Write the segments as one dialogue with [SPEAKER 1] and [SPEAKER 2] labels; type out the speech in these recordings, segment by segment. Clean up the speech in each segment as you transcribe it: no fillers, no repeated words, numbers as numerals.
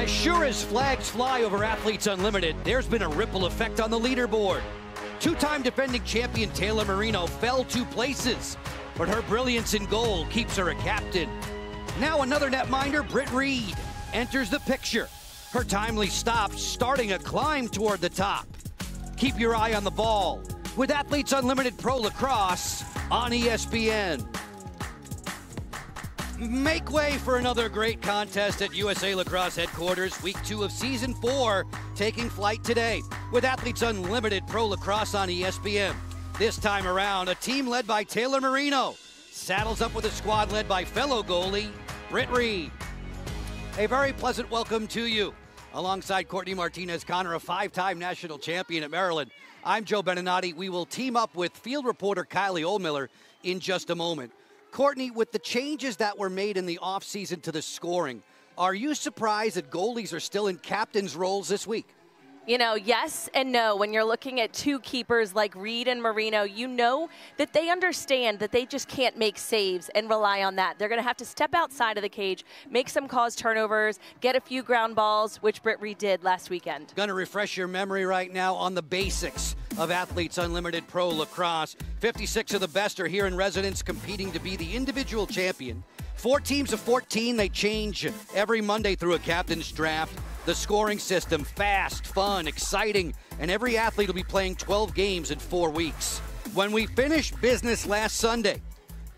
[SPEAKER 1] As sure as flags fly over Athletes Unlimited, there's been a ripple effect on the leaderboard. Two-time defending champion Taylor Marino fell 2 places, but her brilliance in goal keeps her a captain. Now another netminder, Britt Reed, enters the picture. Her timely stop starting a climb toward the top. Keep your eye on the ball with Athletes Unlimited Pro Lacrosse on ESPN. Make way for another great contest at USA Lacrosse headquarters. Week 2 of Season 4 taking flight today with Athletes Unlimited Pro Lacrosse on ESPN. This time around, a team led by Taylor Marino saddles up with a squad led by fellow goalie Britt Reed. A very pleasant welcome to you. Alongside Courtney Martinez-Connor, a 5-time national champion at Maryland, I'm Joe Beninati. We will team up with field reporter Kylie Oldmiller in just a moment. Courtney, with the changes that were made in the offseason to the scoring, are you surprised that goalies are still in captain's roles this week?
[SPEAKER 2] You know, yes and no. When you're looking at 2 keepers like Reed and Marino, you know that they understand that they just can't make saves and rely on that. They're going to have to step outside of the cage, make some cause turnovers, get a few ground balls, which Britt Reed did last weekend.
[SPEAKER 1] Going to refresh your memory right now on the basics of Athletes Unlimited Pro Lacrosse. 56 of the best are here in residence competing to be the individual champion. 4 teams of 14, they change every Monday through a captain's draft. The scoring system, fast, fun, exciting, and every athlete will be playing 12 games in 4 weeks. When we finished business last Sunday,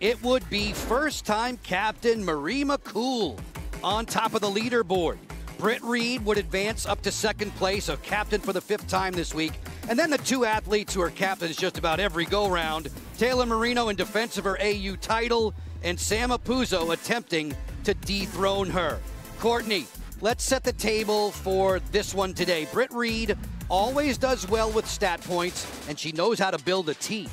[SPEAKER 1] it would be first-time captain Marie McCool on top of the leaderboard. Britt Reed would advance up to 2nd place, a captain for the 5th time this week. And then the 2 athletes who are captains just about every go-round, Taylor Marino in defense of her AU title, and Sam Apuzzo attempting to dethrone her. Courtney, let's set the table for this one today. Britt Reed always does well with stat points, and she knows how to build a team.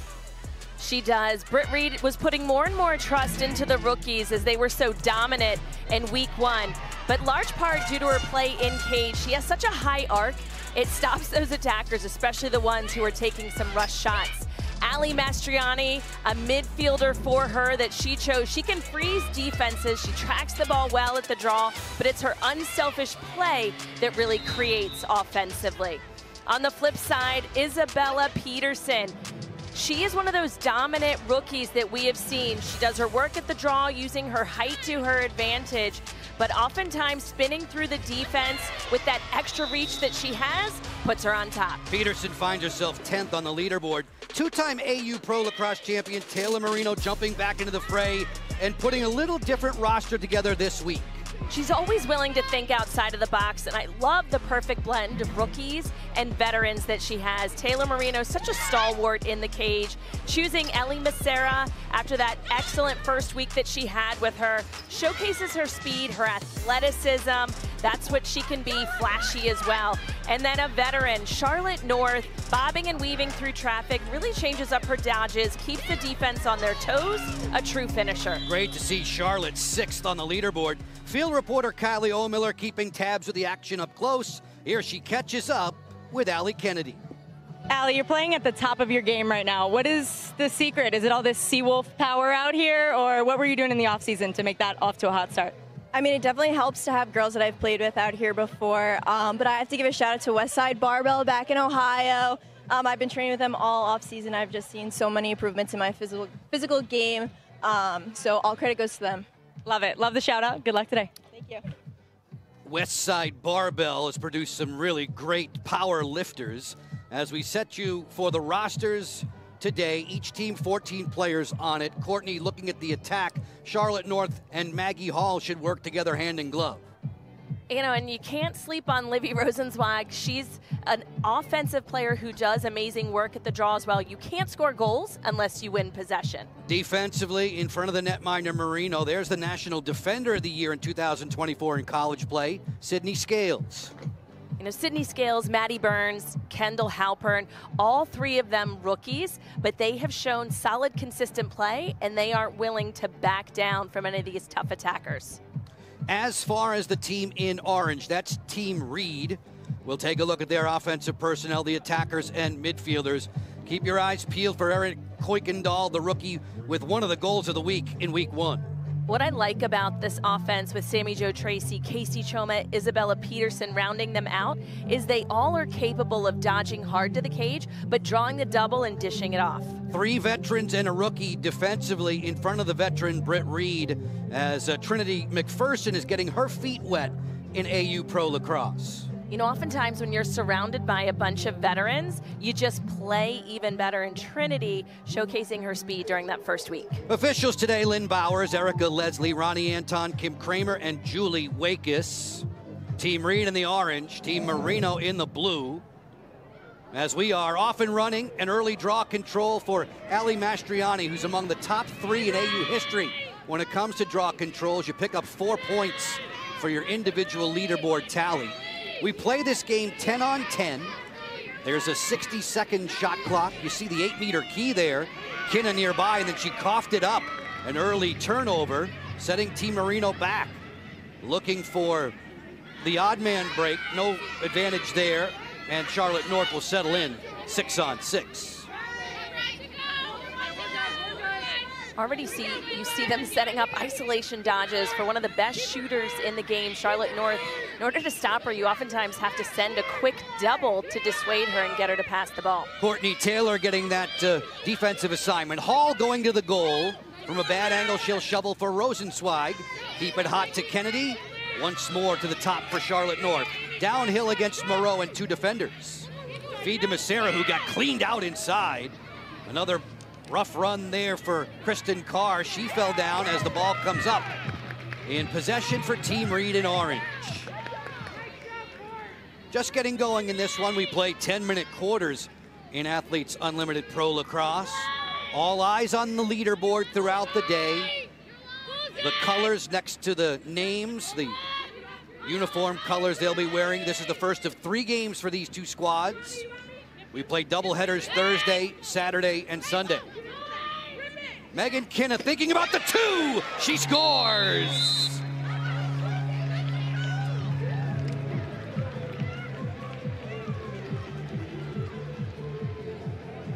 [SPEAKER 2] She does. Britt Reed was putting more and more trust into the rookies as they were so dominant in week 1. But large part due to her play in cage, she has such a high arc, it stops those attackers, especially the ones who are taking some rush shots. Ali Mastriani, a midfielder for her that she chose. She can freeze defenses. She tracks the ball well at the draw, but it's her unselfish play that really creates offensively. On the flip side, Isabella Peterson. She is one of those dominant rookies that we have seen. She does her work at the draw using her height to her advantage, but oftentimes spinning through the defense with that extra reach that she has puts her on top.
[SPEAKER 1] Peterson finds herself 10th on the leaderboard. 2-time AU Pro Lacrosse champion Taylor Marino jumping back into the fray and putting a little different roster together this week.
[SPEAKER 2] She's always willing to think outside of the box, and I love the perfect blend of rookies and veterans that she has. Taylor Marino, such a stalwart in the cage, choosing Ellie Macera after that excellent first week that she had with her, showcases her speed, her athleticism. That's what she can be, flashy as well. And then a veteran, Charlotte North, bobbing and weaving through traffic, really changes up her dodges, keeps the defense on their toes, a true finisher.
[SPEAKER 1] Great to see Charlotte 6th on the leaderboard. Field reporter Kylie Oldmiller keeping tabs with the action up close. Here she catches up with Allie Kennedy.
[SPEAKER 3] Allie, you're playing at the top of your game right now. What is the secret? Is it all this Seawolf power out here, or what were you doing in the offseason to make that off to a hot start?
[SPEAKER 4] I mean, it definitely helps to have girls that I've played with out here before, but I have to give a shout out to Westside Barbell back in Ohio. I've been training with them all off season. I've just seen so many improvements in my physical game, so all credit goes to them.
[SPEAKER 3] Love it. Love the shout out. Good luck today.
[SPEAKER 4] Thank you.
[SPEAKER 1] Westside Barbell has produced some really great power lifters. As we set you for the rosters today, each team 14 players on it. Courtney, looking at the attack, Charlotte North and Maggie Hall should work together hand in glove.
[SPEAKER 2] You know, and you can't sleep on Livy Rosenzweig. She's an offensive player who does amazing work at the draw as well. You can't score goals unless you win possession.
[SPEAKER 1] Defensively, in front of the netminder Marino, there's the National Defender of the Year in 2024 in college play, Sydney Scales.
[SPEAKER 2] You know, Sydney Scales, Maddie Burns, Kendall Halpern, all 3 of them rookies, but they have shown solid, consistent play, and they aren't willing to back down from any of these tough attackers.
[SPEAKER 1] As far as the team in orange, that's Team Reed. We'll take a look at their offensive personnel, the attackers and midfielders. Keep your eyes peeled for Eric Kuykendall, the rookie, with one of the goals of the week in week 1.
[SPEAKER 2] What I like about this offense with Sammy Jo Tracy, Casey Choma, Isabella Peterson rounding them out is they all are capable of dodging hard to the cage, but drawing the double and dishing it off.
[SPEAKER 1] 3 veterans and a rookie defensively in front of the veteran Britt Reed, as Trinity McPherson is getting her feet wet in AU Pro Lacrosse.
[SPEAKER 2] You know, oftentimes when you're surrounded by a bunch of veterans, you just play even better. And Trinity showcasing her speed during that first week.
[SPEAKER 1] Officials today: Lynn Bowers, Erica Leslie, Ronnie Anton, Kim Kramer, and Julie Wakis. Team Reed in the orange, Team Marino in the blue. As we are off and running, an early draw control for Ali Mastriani, who's among the top 3 in AU history. When it comes to draw controls, you pick up 4 points for your individual leaderboard tally. We play this game 10 on 10. There's a 60-second shot clock. You see the 8-meter key there. Kinna nearby, and then she coughed it up. An early turnover, setting Team Marino back. Looking for the odd man break. No advantage there. And Charlotte North will settle in 6 on 6.
[SPEAKER 2] Already you see them setting up isolation dodges for one of the best shooters in the game, Charlotte North. In order to stop her, you oftentimes have to send a quick double to dissuade her and get her to pass the ball.
[SPEAKER 1] Courtney Taylor getting that defensive assignment. Hall going to the goal. From a bad angle, she'll shovel for Rosenzweig. Keep it hot to Kennedy. Once more to the top for Charlotte North. Downhill against Moreau and 2 defenders. Feed to Macera, who got cleaned out inside. Another rough run there for Kristen Carr. She fell down as the ball comes up. In possession for Team Reed in orange. Just getting going in this one. We play 10-minute quarters in Athletes Unlimited Pro Lacrosse. All eyes on the leaderboard throughout the day. The colors next to the names, the uniform colors they'll be wearing. This is the first of 3 games for these 2 squads. We play doubleheaders Thursday, Saturday, and Sunday. Megan Kinna thinking about the 2. She scores.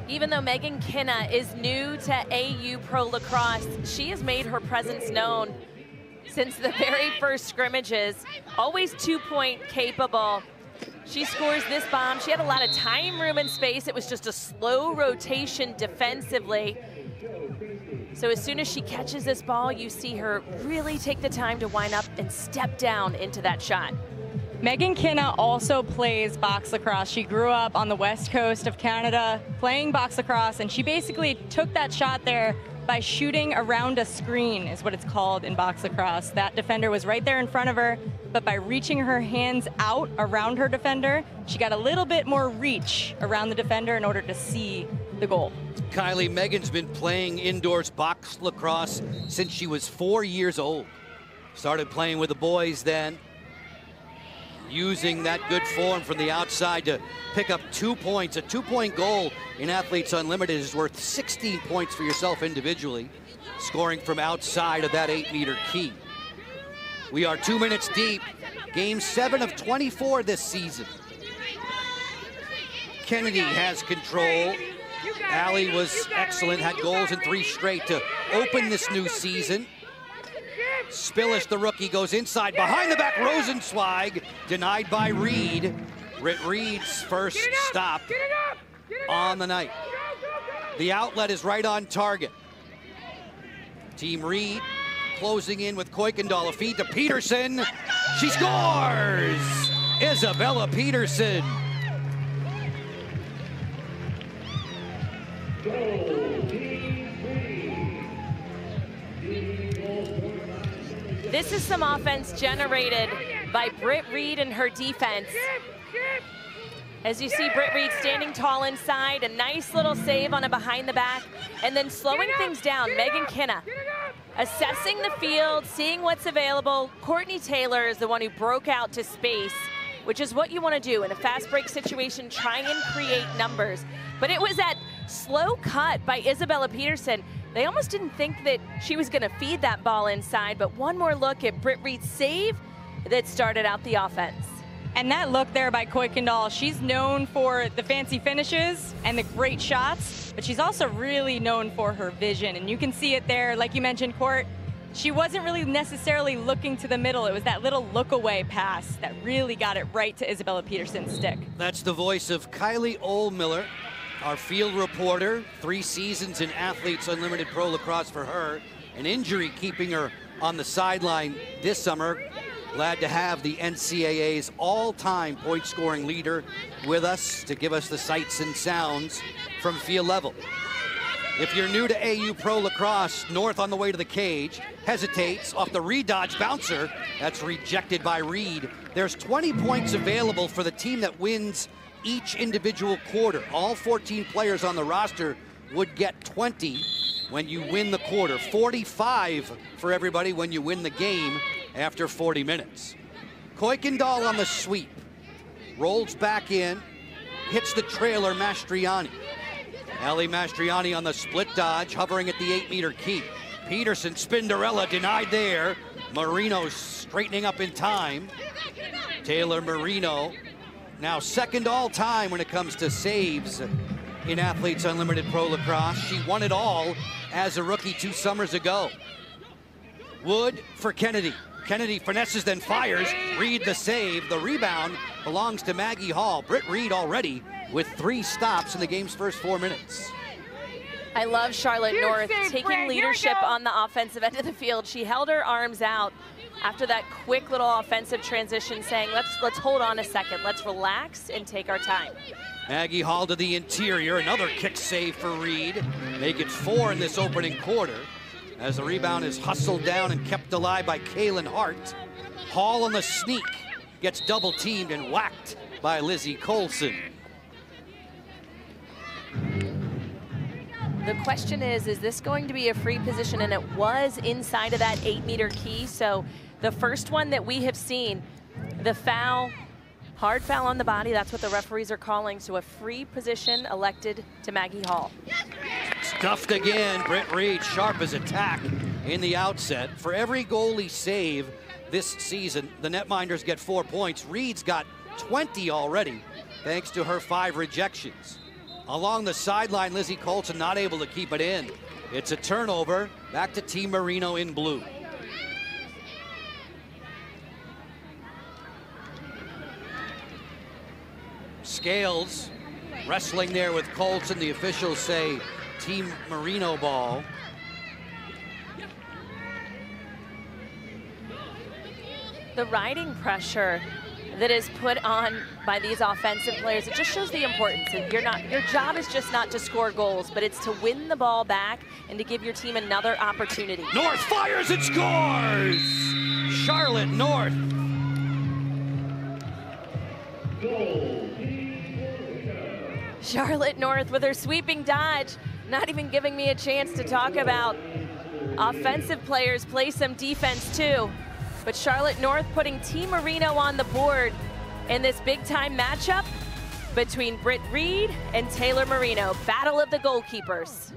[SPEAKER 2] Even though Megan Kinna is new to AU Pro Lacrosse, she has made her presence known since the very first scrimmages. Always 2-point capable. She scores this bomb. She had a lot of time, room, and space. It was just a slow rotation defensively. So as soon as she catches this ball, you see her really take the time to wind up and step down into that shot.
[SPEAKER 3] Megan Kinna also plays box lacrosse. She grew up on the west coast of Canada playing box lacrosse, and she basically took that shot there by shooting around a screen, is what it's called in box lacrosse. That defender was right there in front of her, but by reaching her hands out around her defender, she got a little bit more reach around the defender in order to see the goal.
[SPEAKER 1] Kylie, Megan's been playing indoors box lacrosse since she was 4 years old. Started playing with the boys then, using that good form from the outside to pick up 2 points. A 2-point goal in Athletes Unlimited is worth 16 points for yourself individually, scoring from outside of that 8-meter key. We are 2 minutes deep. Game 7 of 24 this season. Kennedy has control. Allie was excellent, had goals in 3 straight to open this new season. Spillish, the rookie, goes inside, behind the back, Rosenzweig, denied by Reed. Britt Reed's first stop on the night. The outlet is right on target. Team Reed closing in with Kuykendall, a feed to Peterson. She scores! Isabella Peterson.
[SPEAKER 2] This is some offense generated by Britt Reed and her defense. As you see Britt Reed standing tall inside, a nice little save on a behind the back, and then slowing things down, Megan Kinna assessing the field, seeing what's available. Courtney Taylor is the one who broke out to space, which is what you want to do in a fast break situation, trying and create numbers. But it was that slow cut by Isabella Peterson. They almost didn't think that she was going to feed that ball inside, but one more look at Britt Reed's save that started out the offense.
[SPEAKER 3] And that look there by Kuykendall, she's known for the fancy finishes and the great shots, but she's also really known for her vision. And you can see it there, like you mentioned, Court, she wasn't really necessarily looking to the middle. It was that little look away pass that really got it right to Isabella Peterson's stick.
[SPEAKER 1] That's the voice of Kylie Ohlmiller, our field reporter. 3 seasons in Athletes Unlimited Pro Lacrosse for her. An injury keeping her on the sideline this summer. Glad to have the NCAA's all-time point-scoring leader with us to give us the sights and sounds from field level. If you're new to AU Pro Lacrosse, North on the way to the cage, hesitates off the redodge bouncer. That's rejected by Reed. There's 20 points available for the team that wins each individual quarter. All 14 players on the roster would get 20 when you win the quarter. 45 for everybody when you win the game after 40 minutes. Kuykendall on the sweep. Rolls back in, hits the trailer Mastriani. Ali Mastriani on the split dodge, hovering at the 8-meter key. Peterson, Spinderella denied there. Marino straightening up in time. Taylor Marino now second all time when it comes to saves in Athletes Unlimited Pro Lacrosse. She won it all as a rookie 2 summers ago. Wood for Kennedy. Kennedy finesses, then fires. Reed the save. The rebound belongs to Maggie Hall. Britt Reed already with 3 stops in the game's first 4 minutes.
[SPEAKER 2] I love Charlotte North taking leadership on the offensive end of the field. She held her arms out after that quick little offensive transition, saying, let's hold on a second. Let's relax and take our time.
[SPEAKER 1] Maggie Hall to the interior. Another kick save for Reed. Make it 4 in this opening quarter, as the rebound is hustled down and kept alive by Kaylin Hart. Hall on the sneak, gets double teamed and whacked by Lizzie Colson.
[SPEAKER 2] The question is this going to be a free position? And it was inside of that 8-meter key. So the first one that we have seen, the foul, hard foul on the body, that's what the referees are calling. So a free position elected to Maggie Hall.
[SPEAKER 1] Stuffed again, Britt Reed, sharp as attack in the outset. For every goalie save this season, the netminders get 4 points. Reed's got 20 already, thanks to her 5 rejections. Along the sideline, Lizzie Colson not able to keep it in. It's a turnover, back to Team Marino in blue. Scales wrestling there with Colson. The officials say Team Marino ball.
[SPEAKER 2] The riding pressure that is put on by these offensive players, it just shows the importance. Your job is just not to score goals, but it's to win the ball back and to give your team another opportunity.
[SPEAKER 1] North fires and scores! Charlotte North.
[SPEAKER 2] Charlotte North with her sweeping dodge, not even giving me a chance to talk about offensive players play some defense too. But Charlotte North putting Team Marino on the board in this big-time matchup between Britt Reed and Taylor Marino. Battle of the goalkeepers.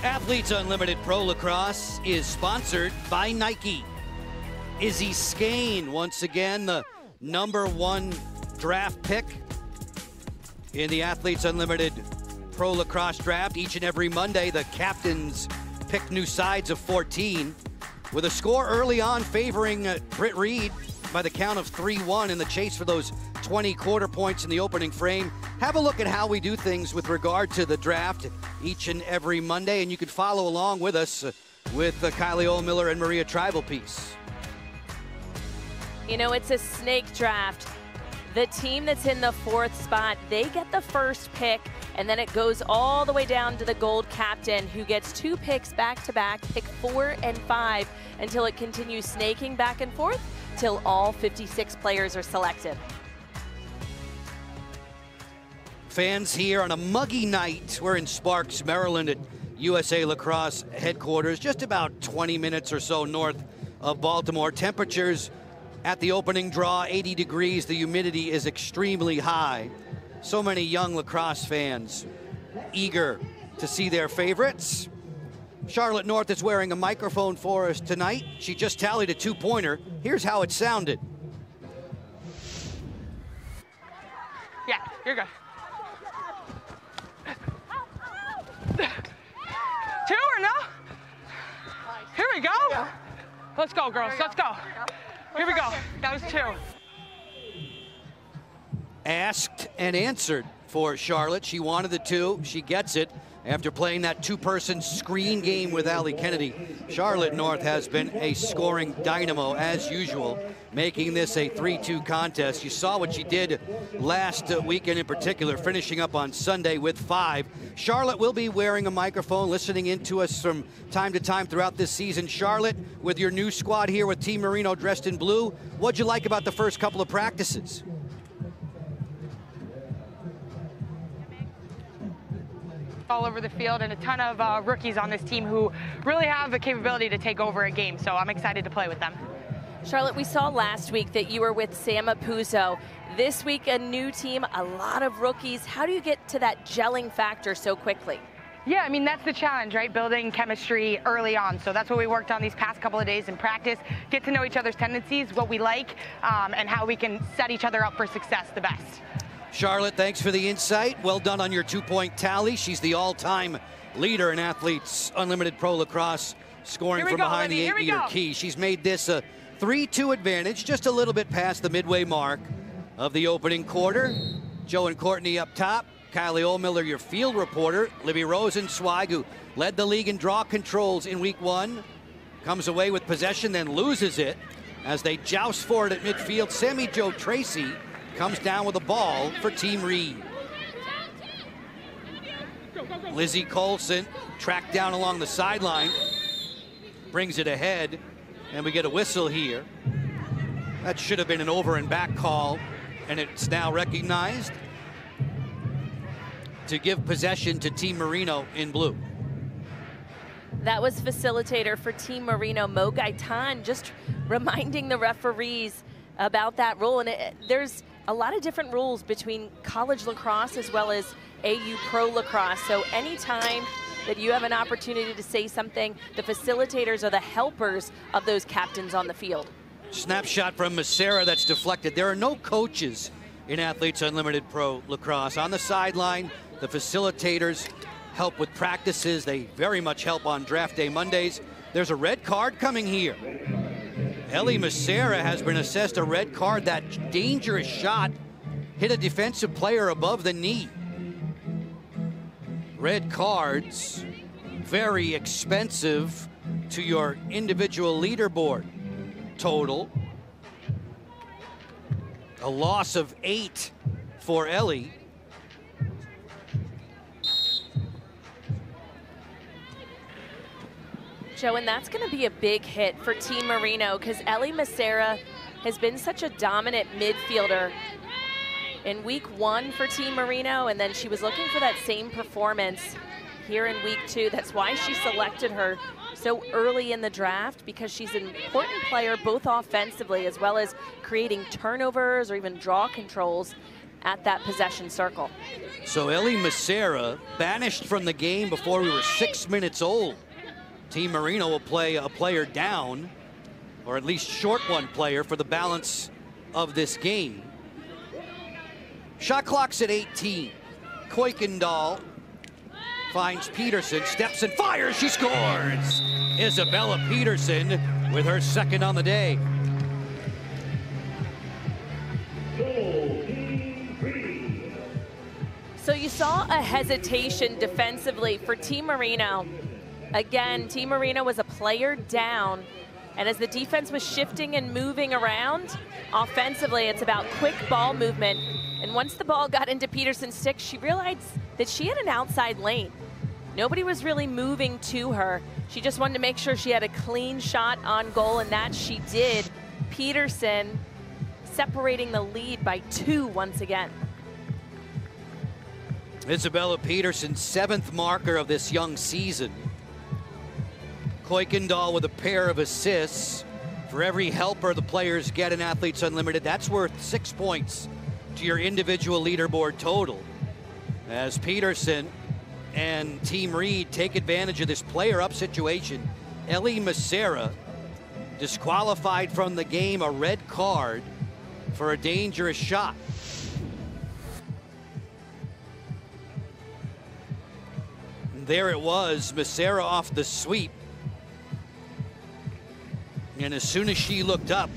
[SPEAKER 1] Athletes Unlimited Pro Lacrosse is sponsored by Nike. Izzy Skane, once again, the #1 draft pick in the Athletes Unlimited Pro Lacrosse draft. Each and every Monday, the captains pick new sides of 14, with a score early on favoring Britt Reed by the count of 3-1 in the chase for those 20 quarter points in the opening frame. Have a look at how we do things with regard to the draft each and every Monday, and you can follow along with us with Kylie Ohlmiller and Maria Tribalpiece.
[SPEAKER 2] You know, it's a snake draft. The team that's in the 4th spot, they get the first pick, and then it goes all the way down to the gold captain, who gets 2 picks back-to-back, pick 4 and 5, until it continues snaking back and forth till all 56 players are selected.
[SPEAKER 1] Fans here on a muggy night. We're in Sparks, Maryland at USA Lacrosse headquarters, just about 20 minutes or so north of Baltimore. Temperatures at the opening draw, 80 degrees. The humidity is extremely high. So many young lacrosse fans eager to see their favorites. Charlotte North is wearing a microphone for us tonight. She just tallied a 2-pointer. Here's how it sounded.
[SPEAKER 5] Yeah, you're good. 2 or no? Here we go. Let's go, girls. Let's go. Here we go. That was 2.
[SPEAKER 1] Asked and answered for Charlotte. She wanted the 2. She gets it after playing that 2-person screen game with Allie Kennedy. Charlotte North has been a scoring dynamo as usual, making this a 3-2 contest. You saw what she did last weekend in particular, finishing up on Sunday with 5. Charlotte will be wearing a microphone, listening in to us from time to time throughout this season. Charlotte, with your new squad here with Team Marino dressed in blue, what'd you like about the first couple of practices?
[SPEAKER 5] All over the field, and a ton of rookies on this team who really have the capability to take over a game, so I'm excited to play with them.
[SPEAKER 2] Charlotte, we saw last week that you were with Sam Apuzzo. This week, a new team, a lot of rookies. How do you get to that gelling factor so quickly?
[SPEAKER 5] Yeah, I mean, that's the challenge, right? Building chemistry early on. So that's what we worked on these past couple of days in practice. Get to know each other's tendencies, what we like, and how we can set each other up for success the best.
[SPEAKER 1] Charlotte, thanks for the insight. Well done on your 2-point tally. She's the all-time leader in Athletes Unlimited Pro Lacrosse, scoring from behind the 8-meter key. She's made this a 3-2 advantage, just a little bit past the midway mark of the opening quarter. Joe and Courtney up top. Kylie Ohlmiller, your field reporter. Libby Rosenzweig, who led the league in draw controls in week 1, comes away with possession, then loses it as they joust for it at midfield. Sammy Jo Tracy comes down with a ball for Team Reed. Lizzie Colson tracked down along the sideline, brings it ahead, and we get a whistle here. That should have been an over and back call, and it's now recognized to give possession to Team Marino in blue.
[SPEAKER 2] That was facilitator for Team Marino, Mo Gaitan, just reminding the referees about that rule. And there's a lot of different rules between college lacrosse as well as AU Pro Lacrosse. So anytime that you have an opportunity to say something, the facilitators are the helpers of those captains on the field.
[SPEAKER 1] Snapshot from Macera that's deflected. There are no coaches in Athletes Unlimited Pro Lacrosse. On the sideline, the facilitators help with practices. They very much help on draft day Mondays. There's a red card coming here. Ellie Macera has been assessed a red card. That dangerous shot hit a defensive player above the knee. Red cards, very expensive to your individual leaderboard total. A loss of 8 for Ellie.
[SPEAKER 2] Joe, and that's going to be a big hit for Team Marino because Ellie Macera has been such a dominant midfielder in week 1 for Team Marino, and then she was looking for that same performance here in week 2. That's why she selected her so early in the draft, because she's an important player both offensively as well as creating turnovers or even draw controls at that possession circle.
[SPEAKER 1] So Ellie Macera banished from the game before we were 6 minutes old. Team Marino will play a player down, or at least short one player, for the balance of this game. Shot clock's at 18. Kuykendall finds Peterson, steps and fires, she scores! Isabella Peterson with her second on the day.
[SPEAKER 2] So you saw a hesitation defensively for Team Marino. Again, Team Marino was a player down. And as the defense was shifting and moving around, offensively, it's about quick ball movement. And once the ball got into Peterson's stick, she realized that she had an outside lane. Nobody was really moving to her. She just wanted to make sure she had a clean shot on goal, and that she did. Peterson separating the lead by 2 once again.
[SPEAKER 1] Isabella Peterson's 7th marker of this young season. Kuykendall with a pair of assists. For every helper the players get in Athletes Unlimited, that's worth 6 points to your individual leaderboard total. As Peterson and Team Reed take advantage of this player-up situation, Ellie Macera disqualified from the game, a red card for a dangerous shot. And there it was, Macera off the sweep. And as soon as she looked up,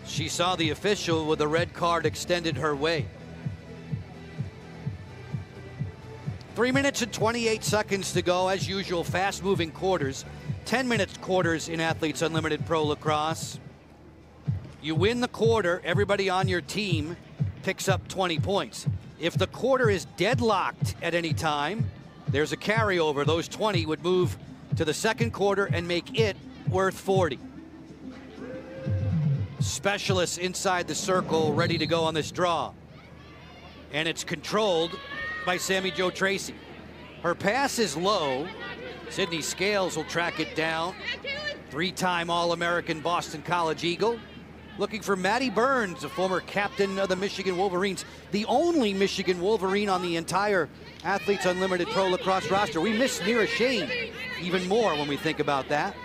[SPEAKER 1] she saw the official with a red card extended her way. 3 minutes and 28 seconds to go. As usual, fast-moving quarters. 10-minute quarters in Athletes Unlimited Pro Lacrosse. You win the quarter, everybody on your team picks up 20 points. If the quarter is deadlocked at any time, there's a carryover. Those 20 would move to the second quarter and make it worth 40. Specialists inside the circle ready to go on this draw. And it's controlled by Sammy Jo Tracy. Her pass is low. Sydney Scales will track it down. 3-time All-American Boston College Eagle. Looking for Maddie Burns, a former captain of the Michigan Wolverines. The only Michigan Wolverine on the entire Athletes Unlimited Pro Lacrosse roster. We miss Nira Shane even more when we think about that.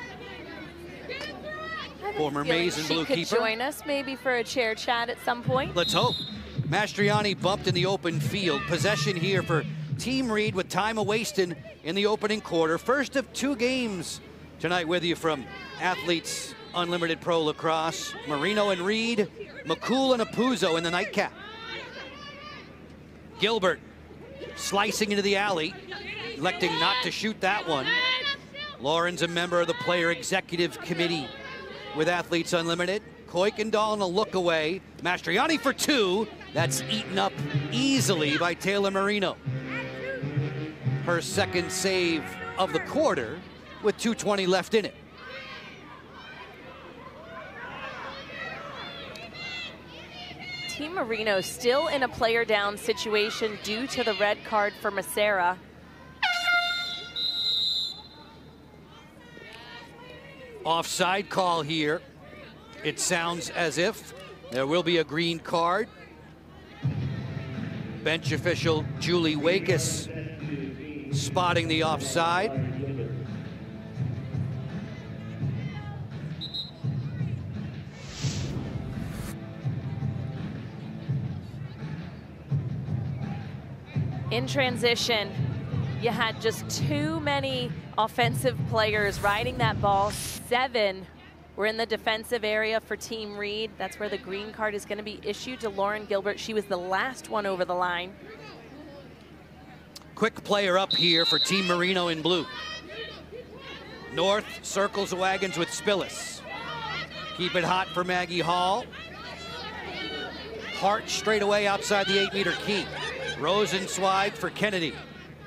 [SPEAKER 1] Former Maize and Blue keeper.
[SPEAKER 2] She could join us maybe for a chair chat at some point.
[SPEAKER 1] Let's hope. Mastriani bumped in the open field. Possession here for Team Reed with time a-wasting in the opening quarter. First of 2 games tonight with you from Athletes Unlimited Pro Lacrosse. Marino and Reed, McCool and Apuzzo in the nightcap. Gilbert slicing into the alley, electing not to shoot that one. Lauren's a member of the player executive committee with Athletes Unlimited. Kuykendall and a look away. Mastriani for 2. That's eaten up easily by Taylor Marino. Her second save of the quarter with 2:20 left in it.
[SPEAKER 2] Team Marino still in a player down situation due to the red card for Macera.
[SPEAKER 1] Offside call here. It sounds as if there will be a green card. Bench official Julie Wakes spotting the offside.
[SPEAKER 2] In transition, you had just too many offensive players riding that ball. 7 were in the defensive area for Team Reed. That's where the green card is going to be issued to Lauren Gilbert. She was the last one over the line.
[SPEAKER 1] Quick player up here for Team Marino in blue. North circles the wagons with Spillis. Keep it hot for Maggie Hall. Hart straight away outside the 8-meter key. Rosenzweig for Kennedy.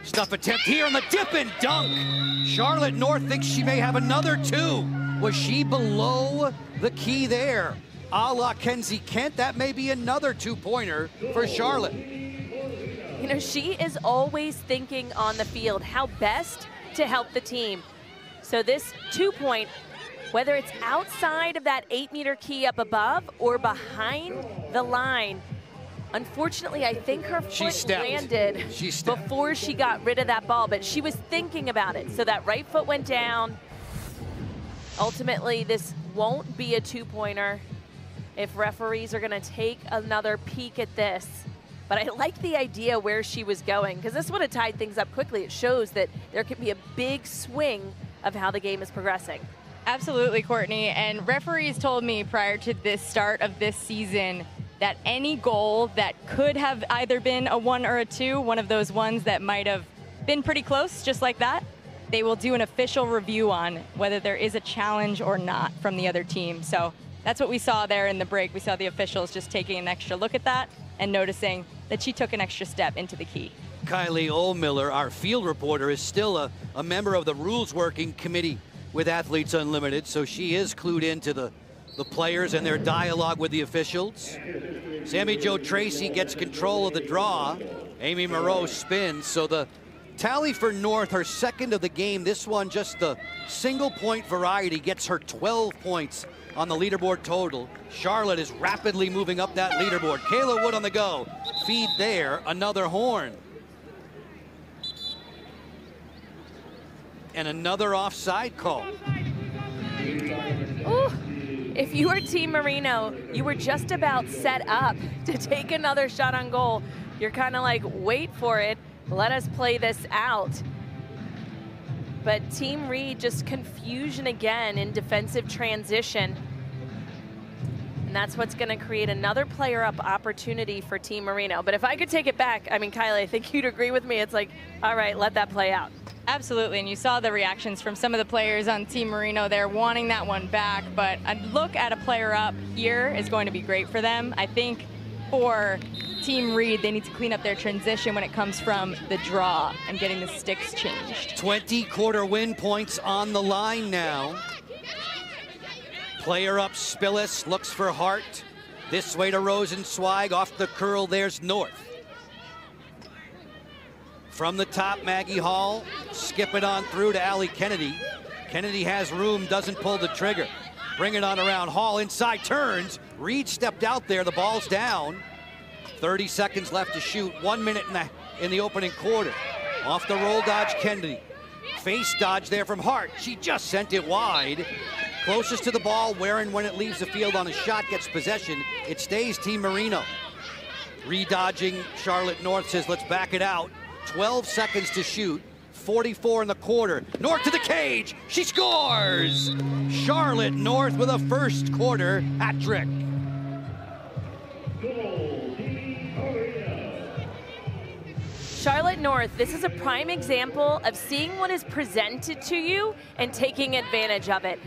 [SPEAKER 1] Stuff attempt here on the dip and dunk. Charlotte North thinks she may have another 2. Was she below the key there? A la Kenzie Kent, that may be another 2-pointer for Charlotte.
[SPEAKER 2] You know, she is always thinking on the field how best to help the team. So this 2-point, whether it's outside of that 8-meter key up above or behind the line, unfortunately, I think her foot landed before she got rid of that ball, but she was thinking about it. So that right foot went down. Ultimately, this won't be a 2-pointer if referees are going to take another peek at this. But I like the idea where she was going, because this would have tied things up quickly. It shows that there could be a big swing of how the game is progressing.
[SPEAKER 3] Absolutely, Courtney. And referees told me prior to this start of this season that any goal that could have either been a 1 or a 2, one of those ones that might have been pretty close, just like that, they will do an official review on whether there is a challenge or not from the other team. So that's what we saw there in the break. We saw the officials just taking an extra look at that and noticing that she took an extra step into the key.
[SPEAKER 1] Kylie Ohlmiller, our field reporter, is still a member of the rules working committee with Athletes Unlimited, so she is clued into the players and their dialogue with the officials. Sammy Jo Tracy gets control of the draw. Amy Moreau spins, so the tally for North, her second of the game. This one, just the single point variety, gets her 12 points on the leaderboard total. Charlotte is rapidly moving up that leaderboard. Kayla Wood on the go. Feed there, another horn. And another offside call.
[SPEAKER 2] Ooh. If you were Team Marino, you were just about set up to take another shot on goal. You're kind of like, wait for it. Let us play this out. But Team Reed, just confusion again in defensive transition. And that's what's going to create another player up opportunity for Team Marino. But if I could take it back, I mean, Kylie, I think you'd agree with me. It's like, all right, let that play out.
[SPEAKER 3] Absolutely, and you saw the reactions from some of the players on Team Marino there wanting that one back, but a look at a player up here is going to be great for them. I think for Team Reed, they need to clean up their transition when it comes from the draw and getting the sticks changed.
[SPEAKER 1] 20 quarter win points on the line now. Player up, Spillis looks for Hart. This way to Rosenzweig, off the curl, there's North. From the top, Maggie Hall, skip it on through to Allie Kennedy. Kennedy has room, doesn't pull the trigger. Bring it on around Hall, inside turns. Reed stepped out there, the ball's down. 30 seconds left to shoot, 1 minute in the opening quarter. Off the roll dodge, Kennedy. Face dodge there from Hart. She just sent it wide. Closest to the ball, Warren, when it leaves the field on a shot, gets possession. It stays Team Marino. Re-dodging, Charlotte North says, let's back it out. 12 seconds to shoot, 44 in the quarter. North to the cage, she scores! Charlotte North with a first quarter hat trick.
[SPEAKER 2] Charlotte North, this is a prime example of seeing what is presented to you and taking advantage of it.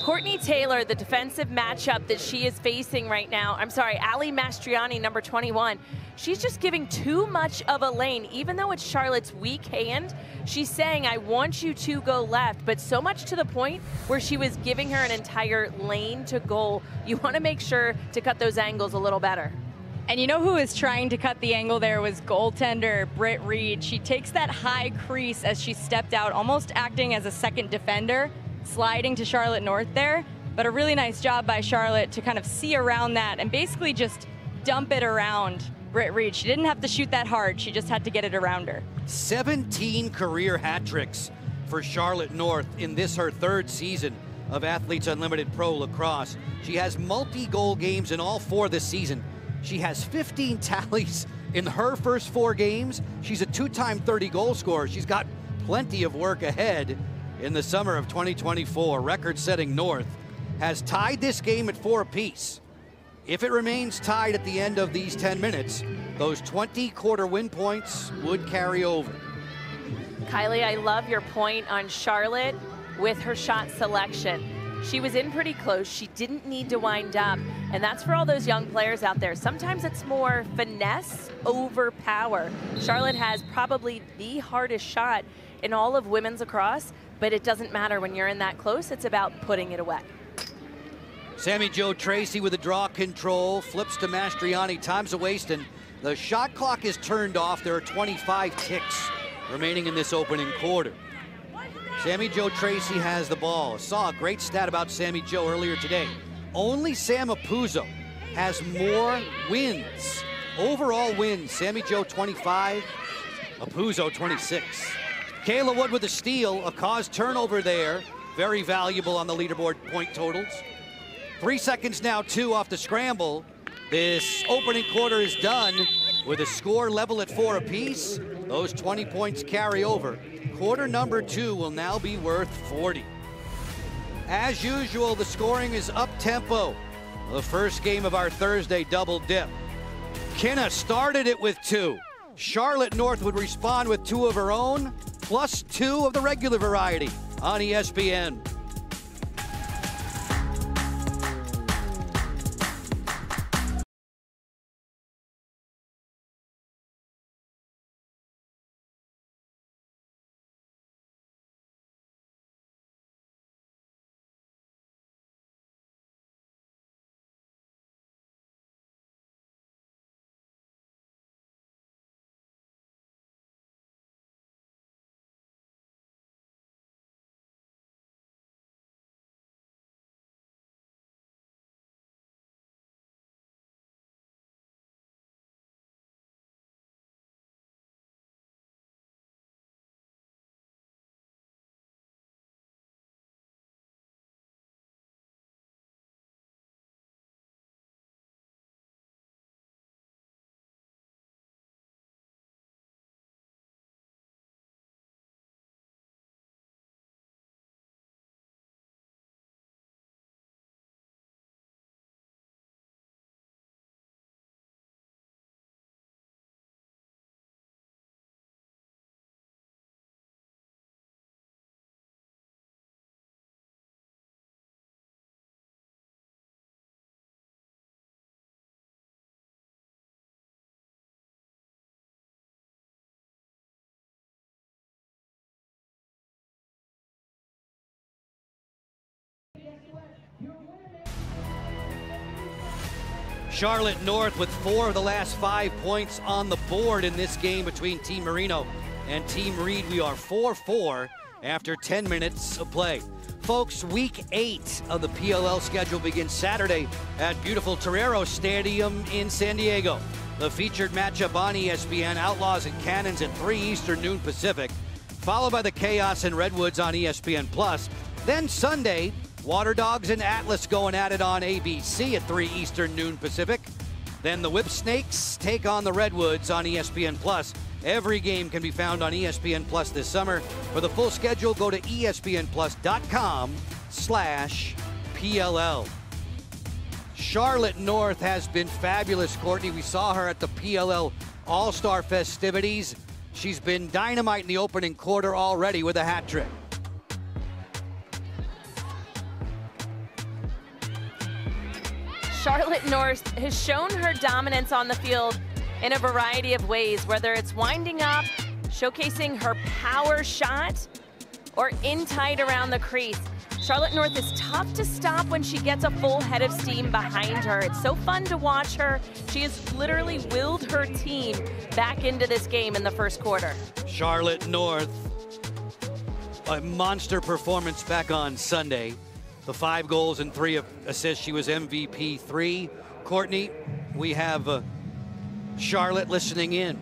[SPEAKER 2] Courtney Taylor, the defensive matchup that she is facing right now, I'm sorry, Ali Mastriani, number 21, she's just giving too much of a lane. Even though it's Charlotte's weak hand, she's saying, I want you to go left, but so much to the point where she was giving her an entire lane to goal. You want to make sure to cut those angles a little better.
[SPEAKER 3] And you know who is trying to cut the angle there was goaltender Britt Reed. She takes that high crease as she stepped out, almost acting as a second defender, sliding to Charlotte North there. But a really nice job by Charlotte to kind of see around that and basically just dump it around Britt Reed. She didn't have to shoot that hard. She just had to get it around her.
[SPEAKER 1] 17 career hat tricks for Charlotte North in this, her third season of Athletes Unlimited Pro Lacrosse. She has multi-goal games in all 4 this season. She has 15 tallies in her first 4 games. She's a 2-time 30-goal scorer. She's got plenty of work ahead in the summer of 2024. Record-setting North has tied this game at 4 apiece. If it remains tied at the end of these 10 minutes, those 20 quarter win points would carry over.
[SPEAKER 2] Kylie, I love your point on Charlotte with her shot selection. She was in pretty close. She didn't need to wind up. And that's for all those young players out there. Sometimes it's more finesse over power. Charlotte has probably the hardest shot in all of women's lacrosse, but it doesn't matter when you're in that close. It's about putting it away.
[SPEAKER 1] Sammy Jo Tracy with the draw control, flips to Mastriani, time's a waste, and the shot clock is turned off. There are 25 ticks remaining in this opening quarter. Sammy Jo Tracy has the ball. Saw a great stat about Sammy Jo earlier today. Only Sam Apuzzo has more wins. Overall wins, Sammy Jo 25, Apuzzo 26. Kayla Wood with a steal, a caused turnover there. Very valuable on the leaderboard point totals. 3 seconds now, 2 off the scramble. This opening quarter is done with a score level at 4 apiece. Those 20 points carry over. Quarter number 2 will now be worth 40. As usual, the scoring is up-tempo. The first game of our Thursday double dip. Kenna started it with 2. Charlotte North would respond with 2 of her own, plus 2 of the regular variety on ESPN. Charlotte North with 4 of the last 5 points on the board in this game between Team Marino and Team Reed. We are 4-4 after 10 minutes of play. Folks, week 8 of the PLL schedule begins Saturday at beautiful Torero Stadium in San Diego. The featured matchup on ESPN, Outlaws and Cannons at 3 Eastern, noon Pacific, followed by the Chaos and Redwoods on ESPN+. Then Sunday, Water Dogs and Atlas going at it on ABC at 3 Eastern, noon Pacific. Then the Whip Snakes take on the Redwoods on ESPN+. Every game can be found on ESPN+ this summer. For the full schedule, go to espnplus.com/PLL. Charlotte North has been fabulous, Courtney. We saw her at the PLL All-Star festivities. She's been dynamite in the opening quarter already with a hat trick.
[SPEAKER 2] Charlotte North has shown her dominance on the field in a variety of ways, whether it's winding up, showcasing her power shot, or in tight around the crease. Charlotte North is tough to stop when she gets a full head of steam behind her. It's so fun to watch her. She has literally willed her team back into this game in the first quarter.
[SPEAKER 1] Charlotte North, a monster performance back on Sunday. The 5 goals and 3 assists. She was MVP 3. Courtney, we have Charlotte listening in.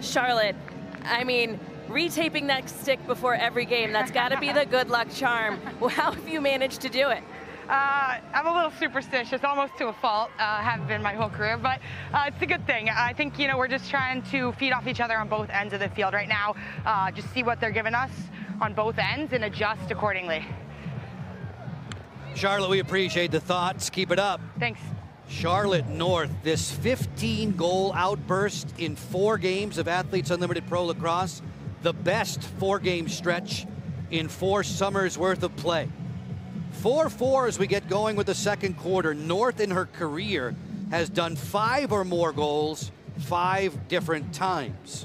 [SPEAKER 2] Charlotte, I mean, retaping that stick before every game, that's got to be the good luck charm. How have you managed to do it?
[SPEAKER 5] I'm a little superstitious, almost to a fault, have been my whole career, but it's a good thing. I think, you know, we're just trying to feed off each other on both ends of the field right now, just see what they're giving us on both ends and adjust accordingly.
[SPEAKER 1] Charlotte, we appreciate the thoughts. Keep it up.
[SPEAKER 5] Thanks.
[SPEAKER 1] Charlotte North, this 15-goal outburst in 4 games of Athletes Unlimited Pro Lacrosse, the best 4-game stretch in 4 summers worth of play. 4-4 as we get going with the second quarter. North in her career has done 5 or more goals 5 different times.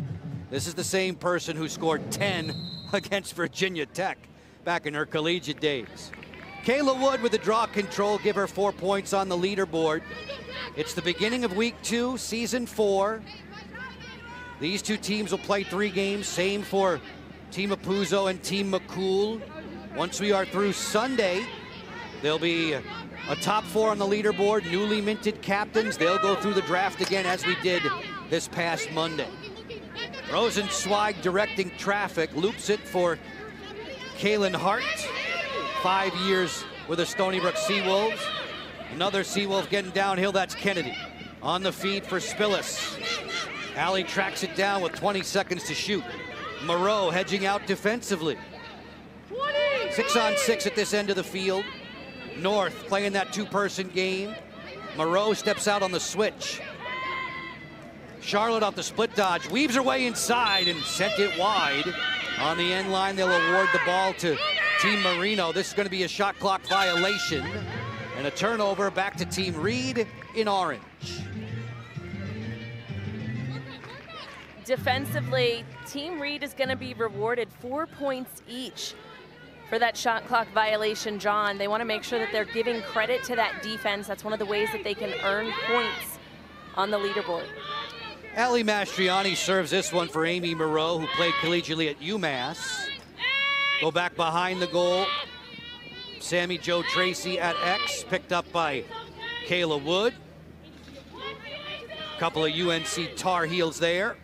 [SPEAKER 1] This is the same person who scored 10 against Virginia Tech back in her collegiate days. Kayla Wood with the draw control, give her 4 points on the leaderboard. It's the beginning of week 2, season 4. These 2 teams will play 3 games, same for Team Apuzzo and Team McCool. Once we are through Sunday, there'll be a top 4 on the leaderboard, newly minted captains. They'll go through the draft again as we did this past Monday. Rosenzweig directing traffic, loops it for Kaylin Hart. 5 years with the Stony Brook Seawolves. Another Seawolf getting downhill, that's Kennedy. On the feed for Spillis. Allie tracks it down with 20 seconds to shoot. Moreau hedging out defensively. 6 on 6 at this end of the field. North playing that two-person game. Moreau steps out on the switch. Charlotte off the split dodge, weaves her way inside and sent it wide. On the end line, they'll award the ball to Team Marino. This is going to be a shot clock violation and a turnover back to Team Reed in orange.
[SPEAKER 2] Defensively, Team Reed is going to be rewarded 4 points each for that shot clock violation, John. They want to make sure that they're giving credit to that defense. That's one of the ways that they can earn points on the leaderboard.
[SPEAKER 1] Ali Mastriani serves this one for Amy Moreau, who played collegiately at UMass. Go back behind the goal. Sammy Jo Tracy at X, picked up by Kayla Wood. Couple of UNC Tar Heels there.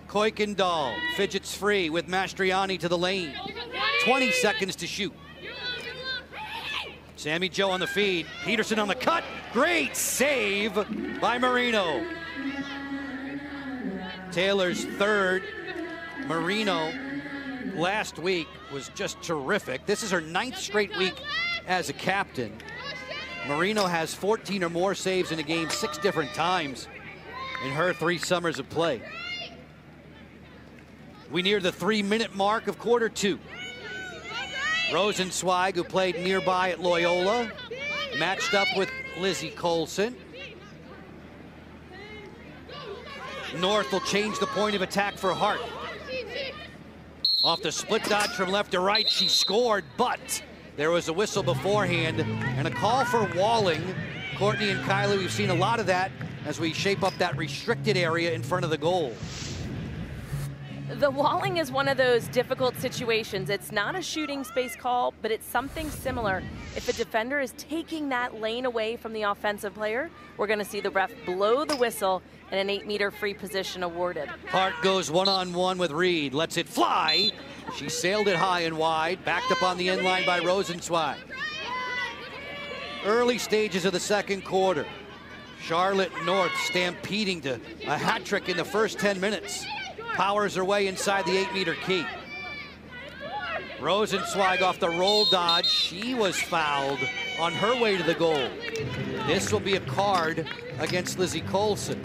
[SPEAKER 1] Kuykendall fidgets free with Mastriani to the lane. 20 seconds to shoot. Sammy Jo on the feed. Peterson on the cut. Great save by Marino. Taylor's third. Marino last week was just terrific. This is her 9th straight week as a captain. Marino has 14 or more saves in a game 6 different times in her 3 summers of play. We near the 3-minute mark of quarter 2. Rosenzweig, who played nearby at Loyola, matched up with Lizzie Colson. North will change the point of attack for Hart. Off the split dodge from left to right, she scored, but there was a whistle beforehand and a call for walling. Courtney and Kylie, we've seen a lot of that as we shape up that restricted area in front of the goal.
[SPEAKER 2] The walling is one of those difficult situations. It's not a shooting space call, but it's something similar. If a defender is taking that lane away from the offensive player, we're going to see the ref blow the whistle and an 8-meter free position awarded.
[SPEAKER 1] Hart goes one-on-one with Reed, lets it fly. She sailed it high and wide, backed up on the end line by Rosenzweig. Early stages of the second quarter. Charlotte North stampeding to a hat trick in the first 10 minutes. Powers her way inside the 8-meter key. Rosenzweig off the roll dodge. She was fouled on her way to the goal. This will be a card against Lizzie Colson.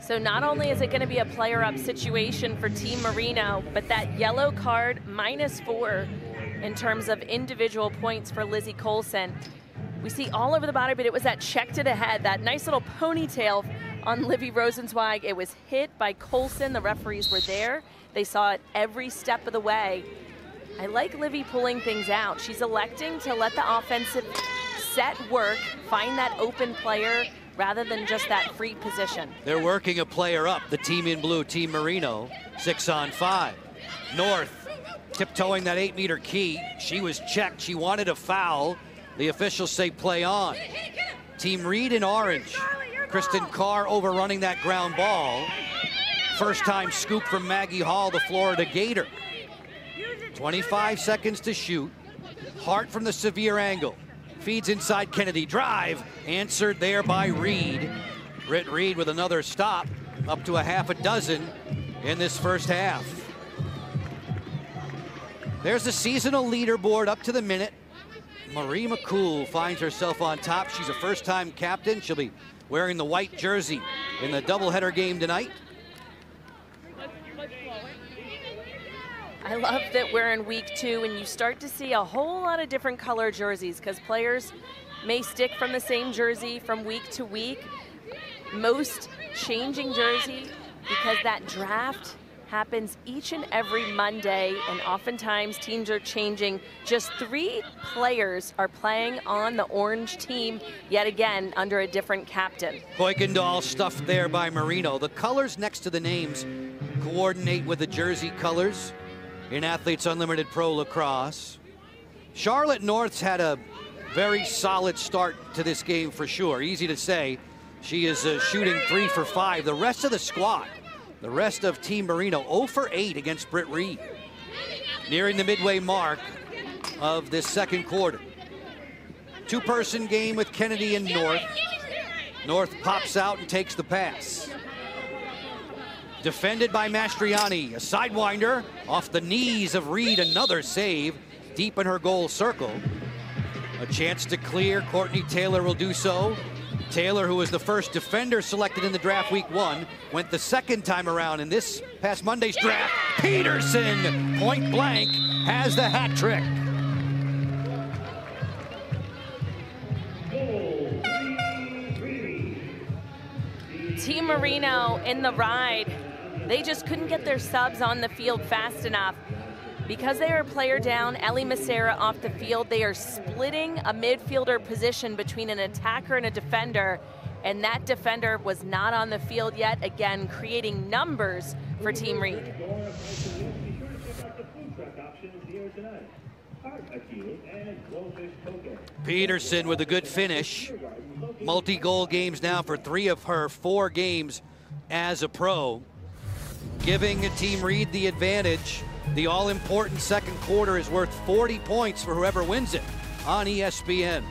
[SPEAKER 2] So not only is it going to be a player-up situation for Team Marino, but that yellow card -4 in terms of individual points for Lizzie Colson. We see all over the body, but it was that check to the head, that nice little ponytail on Livy Rosenzweig. It was hit by Colson. The referees were there. They saw it every step of the way. I like Livy pulling things out. She's electing to let the offensive set work, find that open player rather than just that free position.
[SPEAKER 1] They're working a player up, the team in blue, Team Marino, 6-on-5. North tiptoeing that 8-meter key. She was checked. She wanted a foul. The officials say play on. Team Reed in orange. Kristen Carr overrunning that ground ball. First time scoop from Maggie Hall, the Florida Gator. 25 seconds to shoot. Hart from the severe angle. Feeds inside Kennedy. Drive. Answered there by Reed. Britt Reed with another stop. Up to a half a dozen in this first half. There's the seasonal leaderboard up to the minute. Marie McCool finds herself on top. She's a first-time captain. She'll be wearing the white jersey in the doubleheader game tonight.
[SPEAKER 2] I love that we're in week 2 and you start to see a whole lot of different color jerseys because players may stick from the same jersey from week to week. Most changing jersey because that draft happens each and every Monday, and oftentimes teams are changing. Just 3 players are playing on the orange team yet again under a different captain.
[SPEAKER 1] Kuykendall stuffed there by Marino. The colors next to the names coordinate with the jersey colors in Athletes Unlimited Pro Lacrosse. Charlotte North's had a very solid start to this game for sure. Easy to say. She is shooting 3 for 5. The rest of the squad, the rest of Team Marino, 0 for 8 against Britt Reed. Nearing the midway mark of this second quarter. 2-person game with Kennedy and North. North pops out and takes the pass. Defended by Mastriani, a sidewinder off the knees of Reed, another save. deep in her goal circle. A chance to clear. Courtney Taylor will do so. Taylor, who was the first defender selected in the draft week 1, went the second time around in this past Monday's draft. Peterson, point blank, has the hat trick.
[SPEAKER 2] Team Marino in the ride. They just couldn't get their subs on the field fast enough. Because they are a player down, Ellie Macera off the field, they are splitting a midfielder position between an attacker and a defender, and that defender was not on the field yet, again, creating numbers for Team Reed.
[SPEAKER 1] Peterson with a good finish. Multi-goal games now for 3 of her 4 games as a pro, giving Team Reed the advantage. The all-important second quarter is worth 40 points for whoever wins it on ESPN.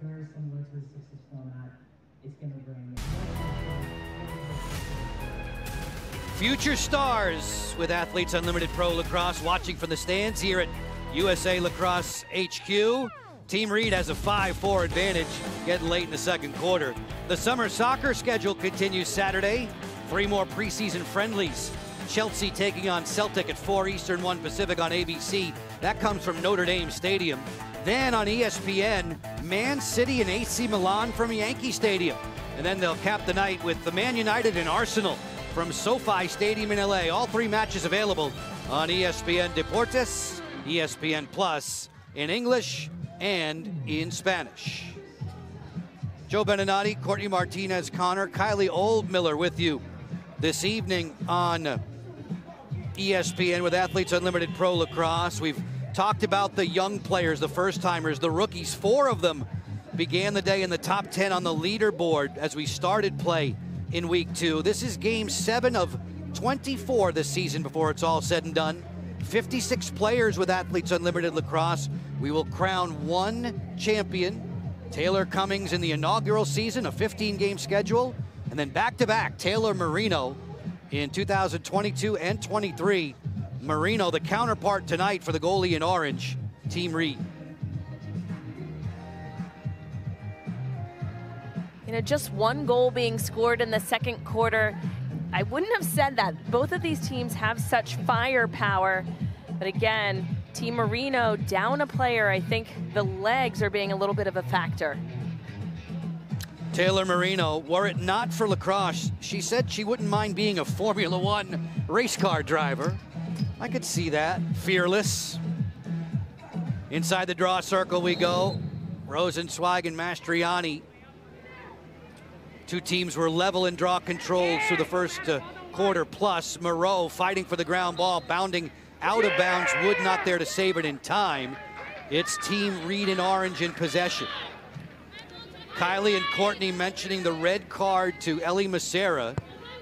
[SPEAKER 6] Very similar to the 6s format. It's going to bring
[SPEAKER 1] Future stars with Athletes Unlimited Pro Lacrosse watching from the stands here at USA Lacrosse HQ. Team Reed has a 5-4 advantage getting late in the second quarter. The summer soccer schedule continues Saturday. 3 more preseason friendlies. Chelsea taking on Celtic at 4 Eastern, 1 Pacific on ABC. That comes from Notre Dame Stadium. Then on ESPN, Man City and AC Milan from Yankee Stadium. And then they'll cap the night with the Man United and Arsenal from SoFi Stadium in LA. All 3 matches available on ESPN Deportes, ESPN Plus, in English and in Spanish. Joe Beninati, Courtney Martinez, Connor, Kylie Oldmiller with you this evening on ESPN with Athletes Unlimited Pro Lacrosse. We've talked about the young players, the first-timers, the rookies. 4 of them began the day in the top 10 on the leaderboard as we started play in week 2. This is game 7 of 24 this season before it's all said and done. 56 players with Athletes Unlimited Lacrosse. We will crown 1 champion. Taylor Cummings in the inaugural season, a 15-game schedule, and then back-to-back Taylor Marino in 2022 and 23. Marino, the counterpart tonight for the goalie in orange, Team Reed.
[SPEAKER 2] You know, just 1 goal being scored in the second quarter. I wouldn't have said that. Both of these teams have such firepower. But again, Team Marino down a player. I think the legs are being a little bit of a factor.
[SPEAKER 1] Taylor Marino, were it not for lacrosse, she said she wouldn't mind being a Formula One race car driver. I could see that. Fearless. Inside the draw circle we go. Rosenzweig and Mastriani. 2 teams were level in draw control through the first quarter plus. Moreau fighting for the ground ball, bounding out of bounds. Wood not there to save it in time. It's Team Reed in orange in possession. Kylie and Courtney mentioning the red card to Ellie Macera.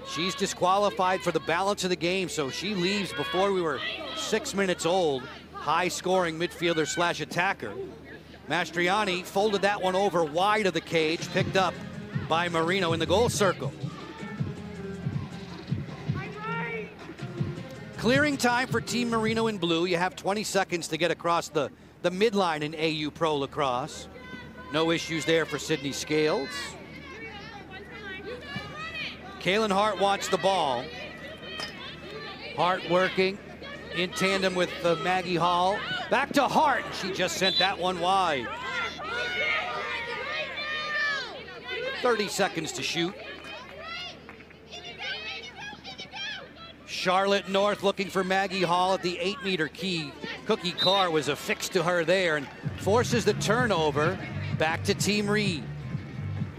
[SPEAKER 1] She's disqualified for the balance of the game, so she leaves before we were 6 minutes old. High-scoring midfielder slash attacker. Mastriani folded that one over wide of the cage, picked up by Marino in the goal circle. Clearing time for Team Marino in blue. You have 20 seconds to get across the midline in AU Pro Lacrosse. No issues there for Sydney Scales. Kaylin Hart wants the ball. Hart working, in tandem with Maggie Hall. Back to Hart. She just sent that one wide. 30 seconds to shoot. Charlotte North looking for Maggie Hall at the 8-meter key. Cookie Carr was affixed to her there and forces the turnover back to Team Reed.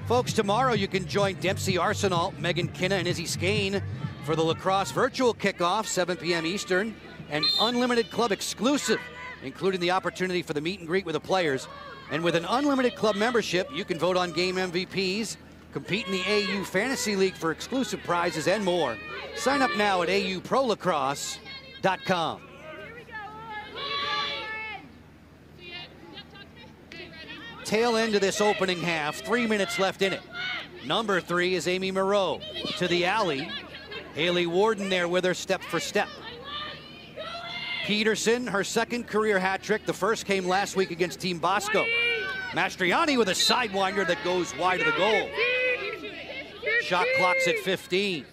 [SPEAKER 1] Folks, tomorrow you can join Dempsey Arsenal, Megan Kinna, and Izzy Skane for the lacrosse virtual kickoff, 7 p.m. Eastern, and unlimited club exclusive, including the opportunity for the meet and greet with the players. And with an unlimited club membership, you can vote on game MVPs, compete in the AU Fantasy League for exclusive prizes and more. Sign up now at auprolacrosse.com. Tail end of this opening half, 3 minutes left in it. Number 3 is Amy Moreau to the alley. Haley Warden there with her step for step. Peterson, her second career hat trick. The first came last week against Team Bosco. Mastriani with a sidewinder that goes wide of the goal. Shot clock's at 15.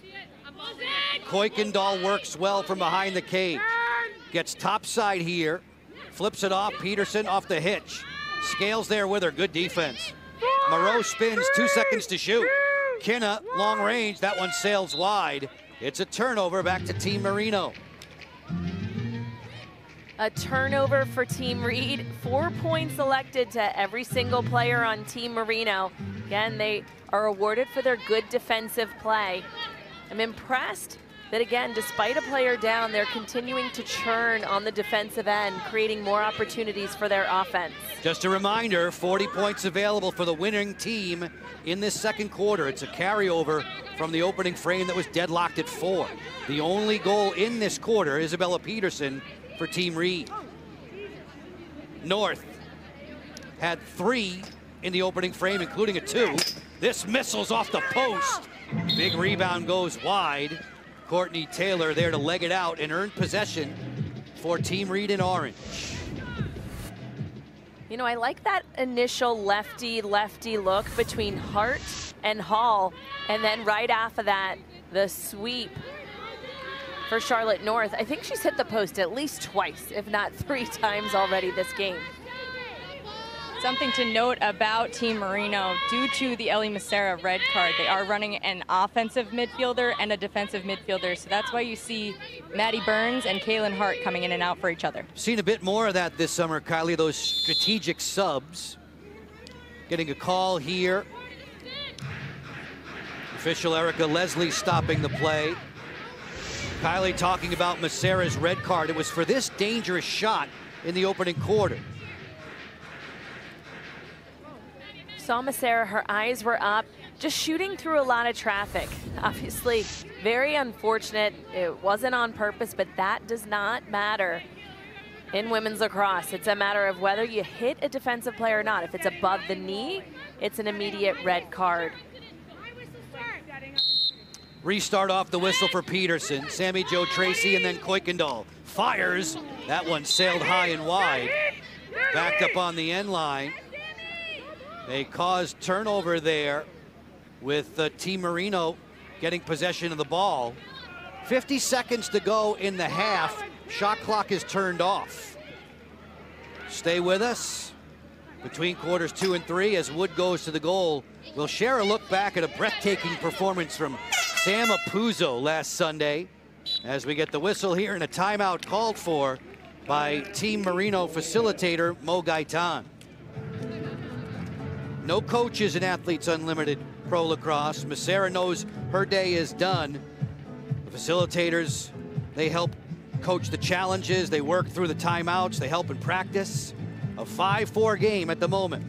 [SPEAKER 1] Kuykendall works well from behind the cage. Gets topside here. Flips it off. Peterson off the hitch. Scales there with her. Good defense. Moreau spins. 2 seconds to shoot. Kinna, long range. That one sails wide. It's a turnover back to Team Marino.
[SPEAKER 2] A turnover for Team Reed. 4 points elected to every single player on Team Marino. Again, they are awarded for their good defensive play. I'm impressed that, again, despite a player down, they're continuing to churn on the defensive end, creating more opportunities for their offense.
[SPEAKER 1] Just a reminder, 40 points available for the winning team in this second quarter. It's a carryover from the opening frame that was deadlocked at 4. The only goal in this quarter, Isabella Peterson for Team Reed. North had 3 in the opening frame, including a 2. This missile's off the post. Big rebound goes wide. Courtney Taylor there to leg it out and earn possession for Team Reed in orange.
[SPEAKER 2] You know, I like that initial lefty-lefty look between Hart and Hall, and then right after that, the sweep for Charlotte North. I think she's hit the post at least twice, if not 3 times already this game.
[SPEAKER 3] Something to note about Team Marino, due to the Ellie Macera red card, they are running an offensive midfielder and a defensive midfielder, so that's why you see Maddie Burns and Kaylin Hart coming in and out for each other.
[SPEAKER 1] Seen a bit more of that this summer, Kylie, those strategic subs. Getting a call here. Official Erica Leslie stopping the play. Kylie talking about Macera's red card. It was for this dangerous shot in the opening quarter.
[SPEAKER 2] Saw Macera, her eyes were up, just shooting through a lot of traffic. Obviously, very unfortunate. It wasn't on purpose, but that does not matter in women's lacrosse. It's a matter of whether you hit a defensive player or not. If it's above the knee, it's an immediate red card.
[SPEAKER 1] Restart off the whistle for Peterson. Sammy Jo Tracy and then Kuykendall fires. That one sailed high and wide. Backed up on the end line. They caused turnover there with Team Marino getting possession of the ball. 50 seconds to go in the half. Shot clock is turned off. Stay with us. Between quarters 2 and 3 as Wood goes to the goal. We'll share a look back at a breathtaking performance from Sam Apuzzo last Sunday as we get the whistle here and a timeout called for by Team Marino facilitator Mo Gaitan. No coaches in Athletes Unlimited Pro Lacrosse. Macera knows her day is done. The facilitators, they help coach the challenges. They work through the timeouts. They help in practice. A 5-4 game at the moment.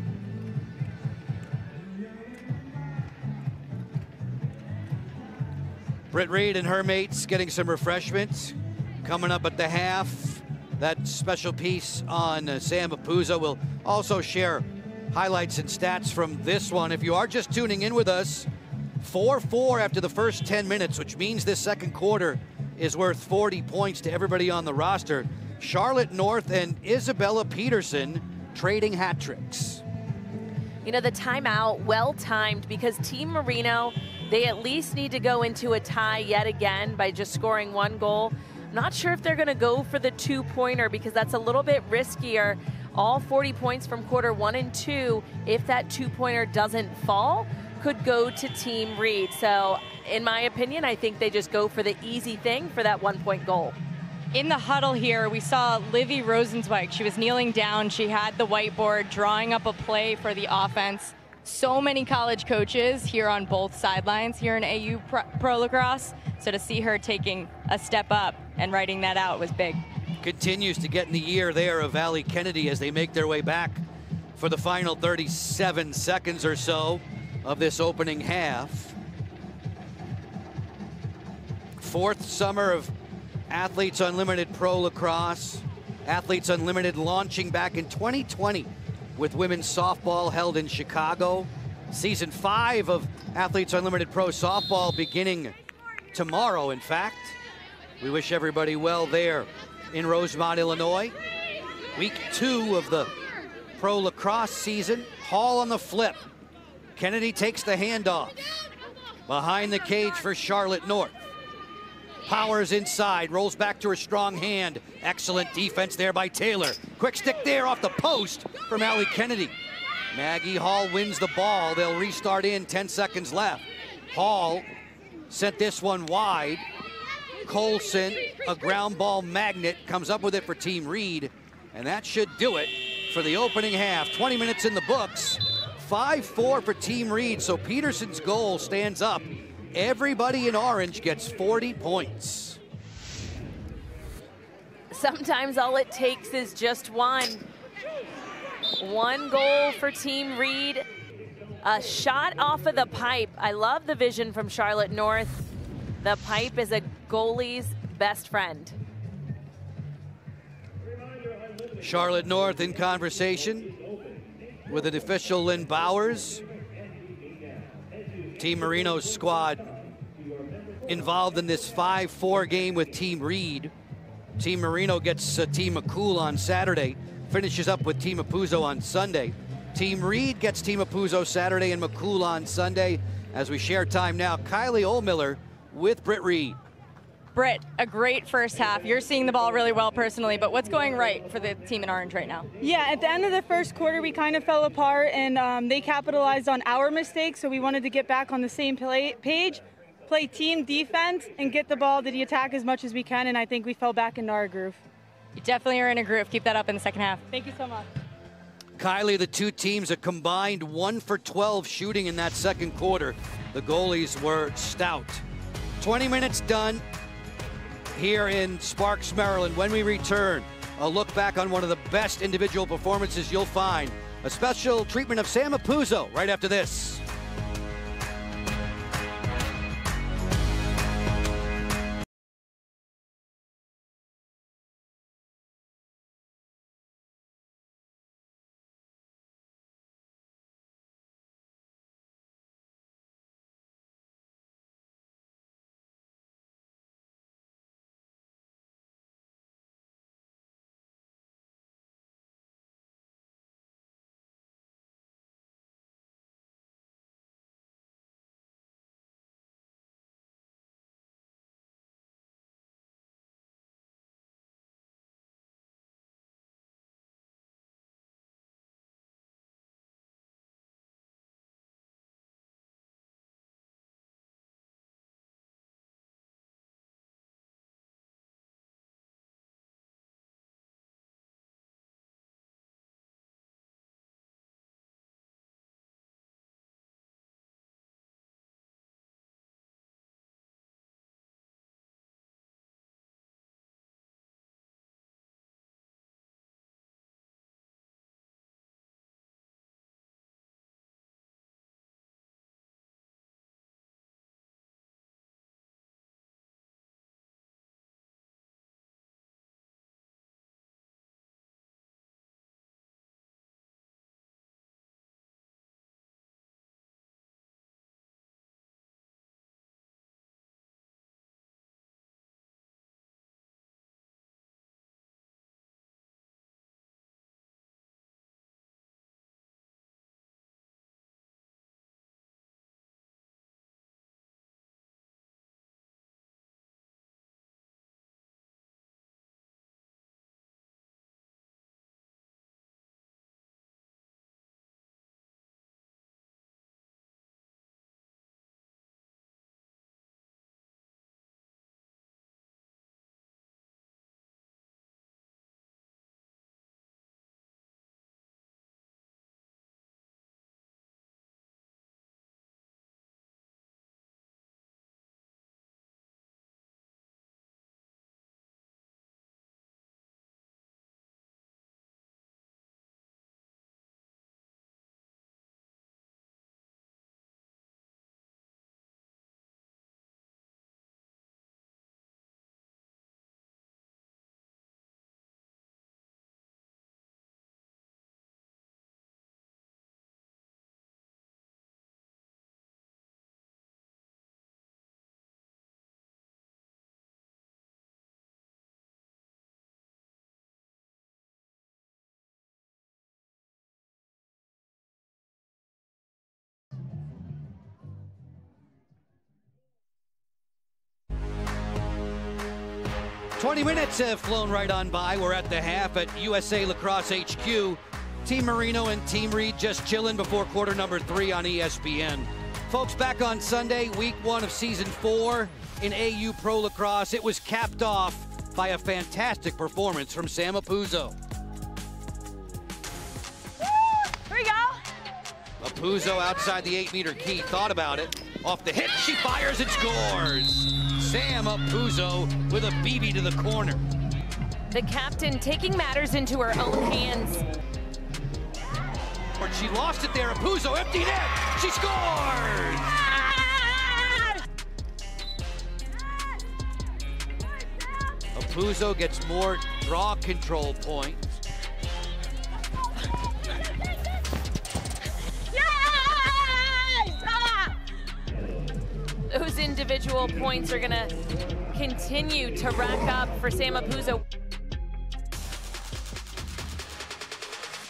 [SPEAKER 1] Britt Reed and her mates getting some refreshments. Coming up at the half, that special piece on Sam Apuzzo. Will also share highlights and stats from this one. If you are just tuning in with us, 4-4 after the first 10 minutes, which means this second quarter is worth 40 points to everybody on the roster. Charlotte North and Isabella Peterson trading hat tricks.
[SPEAKER 2] You know, the timeout, well timed, because Team Marino, they at least need to go into a tie yet again by just scoring 1 goal. Not sure if they're going to go for the two-pointer because that's a little bit riskier. All 40 points from quarter 1 and 2, if that two-pointer doesn't fall, could go to Team Reed. So in my opinion, I think they just go for the easy thing for that 1-point goal.
[SPEAKER 3] In the huddle here, we saw Livy Rosenzweig. She was kneeling down. She had the whiteboard drawing up a play for the offense. So many college coaches here on both sidelines here in AU Pro Lacrosse. So to see her taking a step up and writing that out was big.
[SPEAKER 1] Continues to get in the ear there of Allie Kennedy as they make their way back for the final 37 seconds or so of this opening half. Fourth summer of Athletes Unlimited Pro Lacrosse. Athletes Unlimited launching back in 2020 with women's softball held in Chicago. Season 5 of Athletes Unlimited Pro Softball beginning tomorrow, in fact. We wish everybody well there in Rosemont, Illinois. Week 2 of the Pro Lacrosse season. Hall on the flip. Kennedy takes the handoff. Behind the cage for Charlotte North. Powers inside, rolls back to her strong hand. Excellent defense there by Taylor. Quick stick there off the post from Allie Kennedy. Maggie Hall wins the ball. They'll restart in 10 seconds left. Hall sent this one wide. Colson, a ground ball magnet, comes up with it for Team Reed. And that should do it for the opening half. 20 minutes in the books. 5-4 for Team Reed, so Peterson's goal stands up. Everybody in orange gets 40 points.
[SPEAKER 2] Sometimes all it takes is just one. One goal for Team Reed. A shot off of the pipe. I love the vision from Charlotte North. The pipe is a goalie's best friend.
[SPEAKER 1] Charlotte North in conversation with an official, Lynn Bowers. Team Marino's squad involved in this 5-4 game with Team Reed. Team Marino gets Team McCool on Saturday, finishes up with Team Apuzzo on Sunday. Team Reed gets Team Apuzzo Saturday and McCool on Sunday. As we share time now, Kylie Ohlmiller with Britt Reed.
[SPEAKER 3] Britt, a great first half. You're seeing the ball really well personally, but what's going right for the team in orange right now?
[SPEAKER 7] Yeah, at the end of the first quarter, we kind of fell apart, and they capitalized on our mistakes, so we wanted to get back on the same page, play team defense, and get the ball to the attack as much as we can, and I think we fell back into our groove.
[SPEAKER 3] You definitely are in a groove. Keep that up in the second half.
[SPEAKER 7] Thank you so much.
[SPEAKER 1] Kylie, the two teams a combined 1 for 12 shooting in that second quarter. The goalies were stout. 20 minutes done here in Sparks, Maryland. When we return, a look back on one of the best individual performances you'll find. A special treatment of Sam Apuzzo right after this. 20 minutes have flown right on by. We're at the half at USA Lacrosse HQ. Team Marino and Team Reed just chilling before quarter number 3 on ESPN. Folks, back on Sunday, week 1 of season 4 in AU Pro Lacrosse. It was capped off by a fantastic performance from Sam Apuzzo.
[SPEAKER 2] Here we go.
[SPEAKER 1] Apuzzo outside the 8-meter key, thought about it. Off the hit, she fires and scores. Sam Apuzzo with a BB to the corner.
[SPEAKER 2] The captain taking matters into her own hands.
[SPEAKER 1] She lost it there. Apuzzo, empty net. She scores. Apuzzo gets more draw control points.
[SPEAKER 2] Those individual points are gonna continue to rack up for Sam Apuzzo.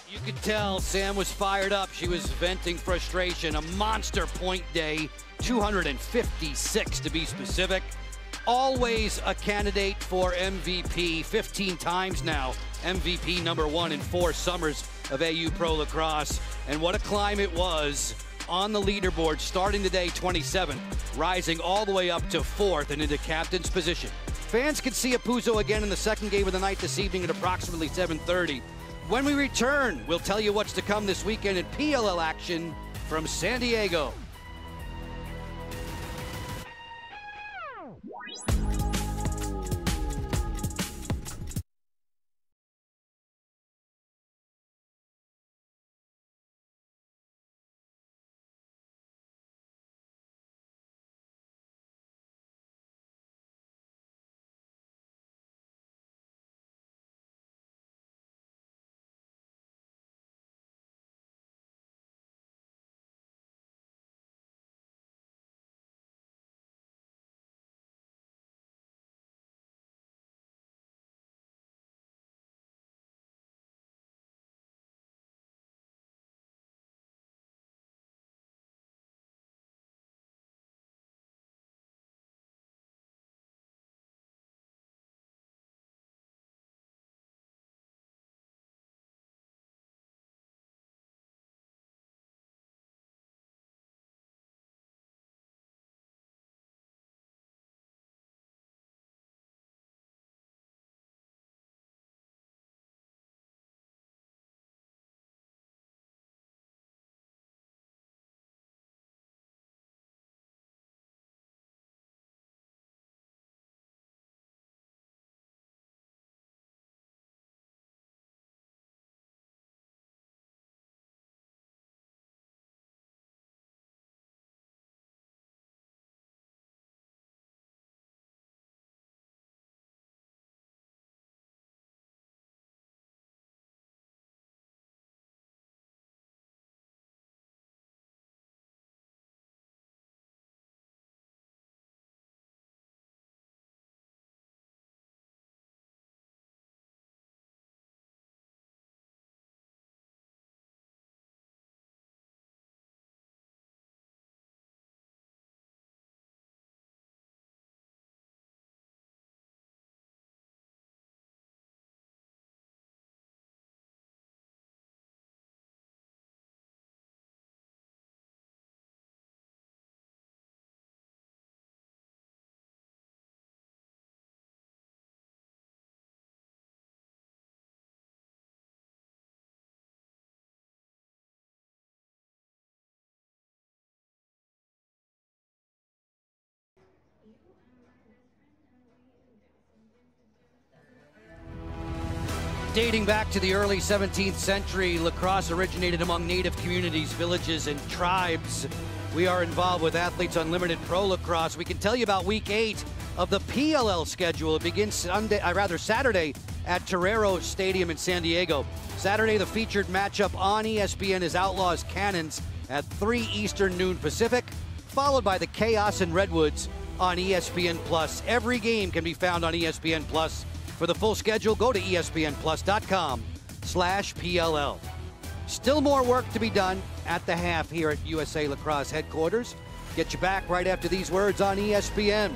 [SPEAKER 1] You could tell Sam was fired up. She was venting frustration. A monster point day, 256 to be specific. Always a candidate for MVP, 15 times now. MVP #1 in 4 summers of AU Pro Lacrosse. And what a climb it was on the leaderboard, starting the day 27th, rising all the way up to 4th and into captain's position. Fans can see Apuzzo again in the second game of the night this evening at approximately 7:30. When we return, we'll tell you what's to come this weekend in PLL action from San Diego. Dating back to the early 17th century, lacrosse originated among native communities, villages, and tribes. We are involved with Athletes Unlimited Pro Lacrosse. We can tell you about week 8 of the PLL schedule. It begins Saturday at Torero Stadium in San Diego. Saturday, the featured matchup on ESPN is Outlaws Cannons at 3 Eastern, noon Pacific, followed by the Chaos and Redwoods on ESPN+. Every game can be found on ESPN+. For the full schedule, go to espnplus.com/PLL. Still more work to be done at the half here at USA Lacrosse headquarters. Get you back right after these words on ESPN.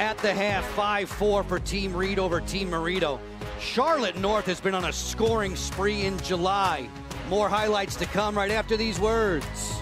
[SPEAKER 1] at the half, 5-4 for Team Reed over Team Marino. Charlotte North has been on a scoring spree in July. More highlights to come right after these words.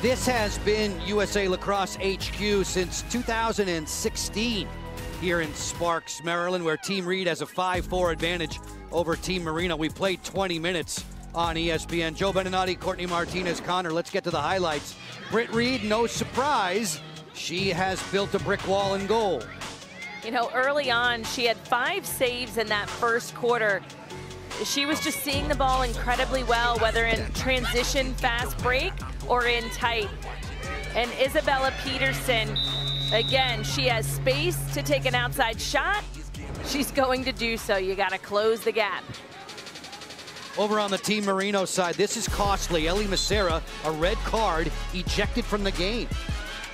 [SPEAKER 1] This has been USA Lacrosse HQ since 2016 here in Sparks, Maryland, where Team Reed has a 5-4 advantage over Team Marino. We played 20 minutes on ESPN. Joe Beninati, Courtney Martinez, Connor. Let's get to the highlights. Britt Reed, no surprise, she has built a brick wall in goal.
[SPEAKER 2] You know, early on, she had 5 saves in that first quarter. She was just seeing the ball incredibly well, whether in transition, fast break, or in tight. And Isabella Peterson, again, she has space to take an outside shot. She's going to do so. You got to close the gap.
[SPEAKER 1] Over on the Team Marino side, this is costly. Ellie Macera, a red card, ejected from the game.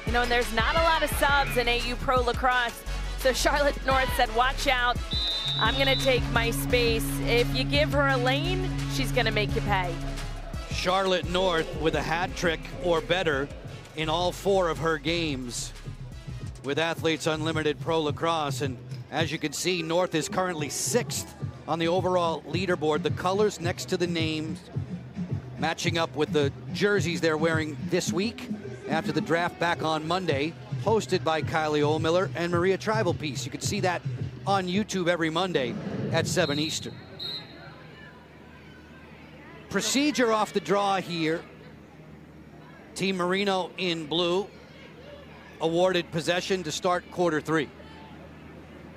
[SPEAKER 2] You know, and there's not a lot of subs in AU Pro Lacrosse. So Charlotte North said, watch out. I'm going to take my space. If you give her a lane, she's going to make you pay.
[SPEAKER 1] Charlotte North with a hat trick or better in all 4 of her games with Athletes Unlimited Pro Lacrosse. And as you can see, North is currently 6th on the overall leaderboard. The colors next to the names matching up with the jerseys they're wearing this week after the draft back on Monday, hosted by Kylie Ohlmiller and Maria Tribalpiece. You can see that on YouTube every Monday at 7 Eastern. Procedure off the draw here. Team Marino in blue, awarded possession to start quarter 3.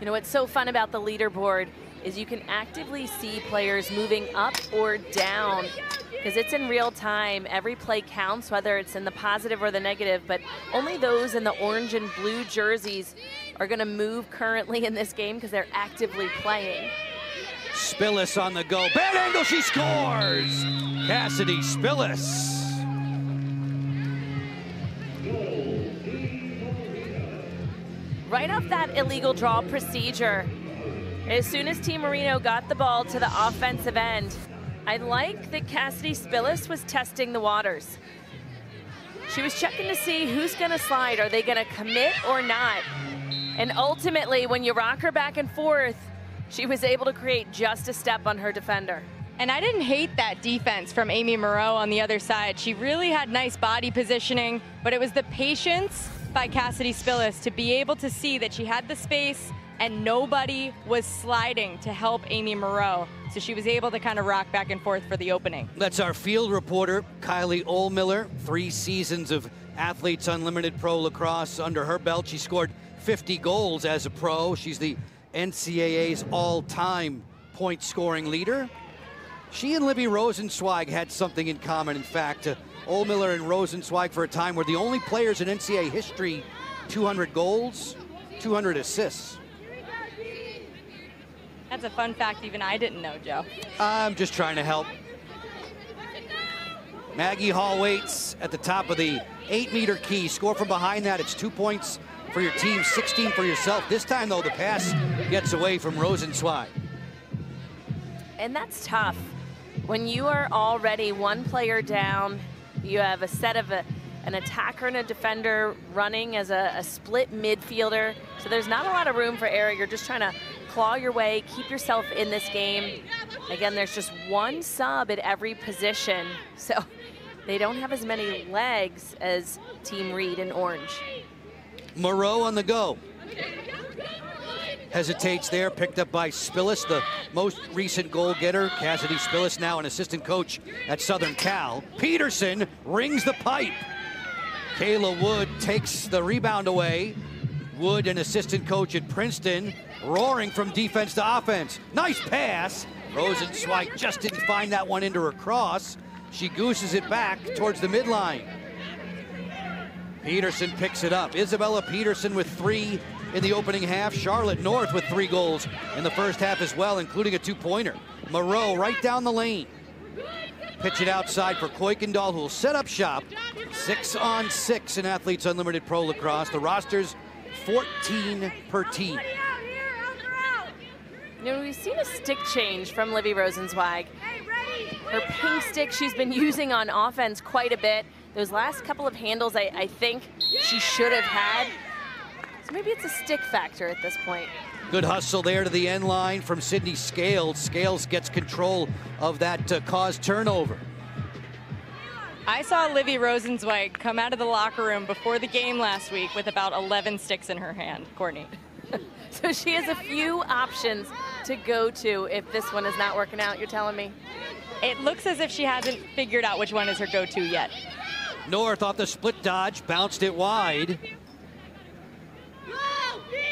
[SPEAKER 2] You know what's so fun about the leaderboard is you can actively see players moving up or down because it's in real time. Every play counts, whether it's in the positive or the negative, but only those in the orange and blue jerseys are going to move currently in this game because they're actively playing.
[SPEAKER 1] Spillis on the go. Bad angle, she scores! Cassidy Spillis.
[SPEAKER 2] Right off that illegal draw procedure, as soon as Team Marino got the ball to the offensive end, I like that Cassidy Spillis was testing the waters. She was checking to see who's going to slide. Are they going to commit or not? And ultimately, when you rock her back and forth, she was able to create just a step on her defender.
[SPEAKER 3] And I didn't hate that defense from Amy Moreau on the other side. She really had nice body positioning, but it was the patience by Cassidy Spillis to be able to see that she had the space and nobody was sliding to help Amy Moreau. So she was able to kind of rock back and forth for the opening.
[SPEAKER 1] That's our field reporter, Kylie Ohlmiller. 3 seasons of Athletes Unlimited Pro Lacrosse under her belt. She scored 50 goals as a pro. She's the NCAA's all-time point scoring leader. She and Libby Rosenzweig had something in common. In fact, Ohlmiller and Rosenzweig for a time were the only players in NCAA history 200 goals, 200 assists.
[SPEAKER 3] That's a fun fact even I didn't know, Joe.
[SPEAKER 1] I'm just trying to help. Maggie Hall waits at the top of the 8-meter key. Score from behind that. It's 2 points for your team, 16 for yourself. This time, though, the pass gets away from Rosenzweig.
[SPEAKER 2] And that's tough. When you are already 1 player down, you have a set of an attacker and a defender running as a split midfielder. So there's not a lot of room for error. You're just trying to claw your way, keep yourself in this game. Again, there's just 1 sub at every position. So they don't have as many legs as Team Reed in orange.
[SPEAKER 1] Moreau on the go. Hesitates there, picked up by Spillis, the most recent goal getter. Cassidy Spillis, now an assistant coach at Southern Cal. Peterson rings the pipe. Kayla Wood takes the rebound away. Wood, an assistant coach at Princeton, roaring from defense to offense. Nice pass. Rosenzweig just didn't find that one into her cross. She gooses it back towards the midline. Peterson picks it up. Isabella Peterson with 3 in the opening half. Charlotte North with 3 goals in the first half as well, including a 2-pointer. Moreau right down the lane. Pitch it outside for Kuykendall, who will set up shop. 6-on-6 in Athletes Unlimited Pro Lacrosse. The roster's 14 per team.
[SPEAKER 2] You know, we've seen a stick change from Libby Rosenzweig. Her pink stick she's been using on offense quite a bit. Those last couple of handles I think she should have had. So maybe it's a stick factor at this point.
[SPEAKER 1] Good hustle there to the end line from Sydney Scales. Scales gets control of that caused turnover.
[SPEAKER 3] I saw Libby Rosenzweig come out of the locker room before the game last week with about 11 sticks in her hand, Courtney.
[SPEAKER 2] So she has a few options to go to if this one is not working out, you're telling me?
[SPEAKER 3] It looks as if she hasn't figured out which one is her go-to yet.
[SPEAKER 1] North off the split dodge, bounced it wide.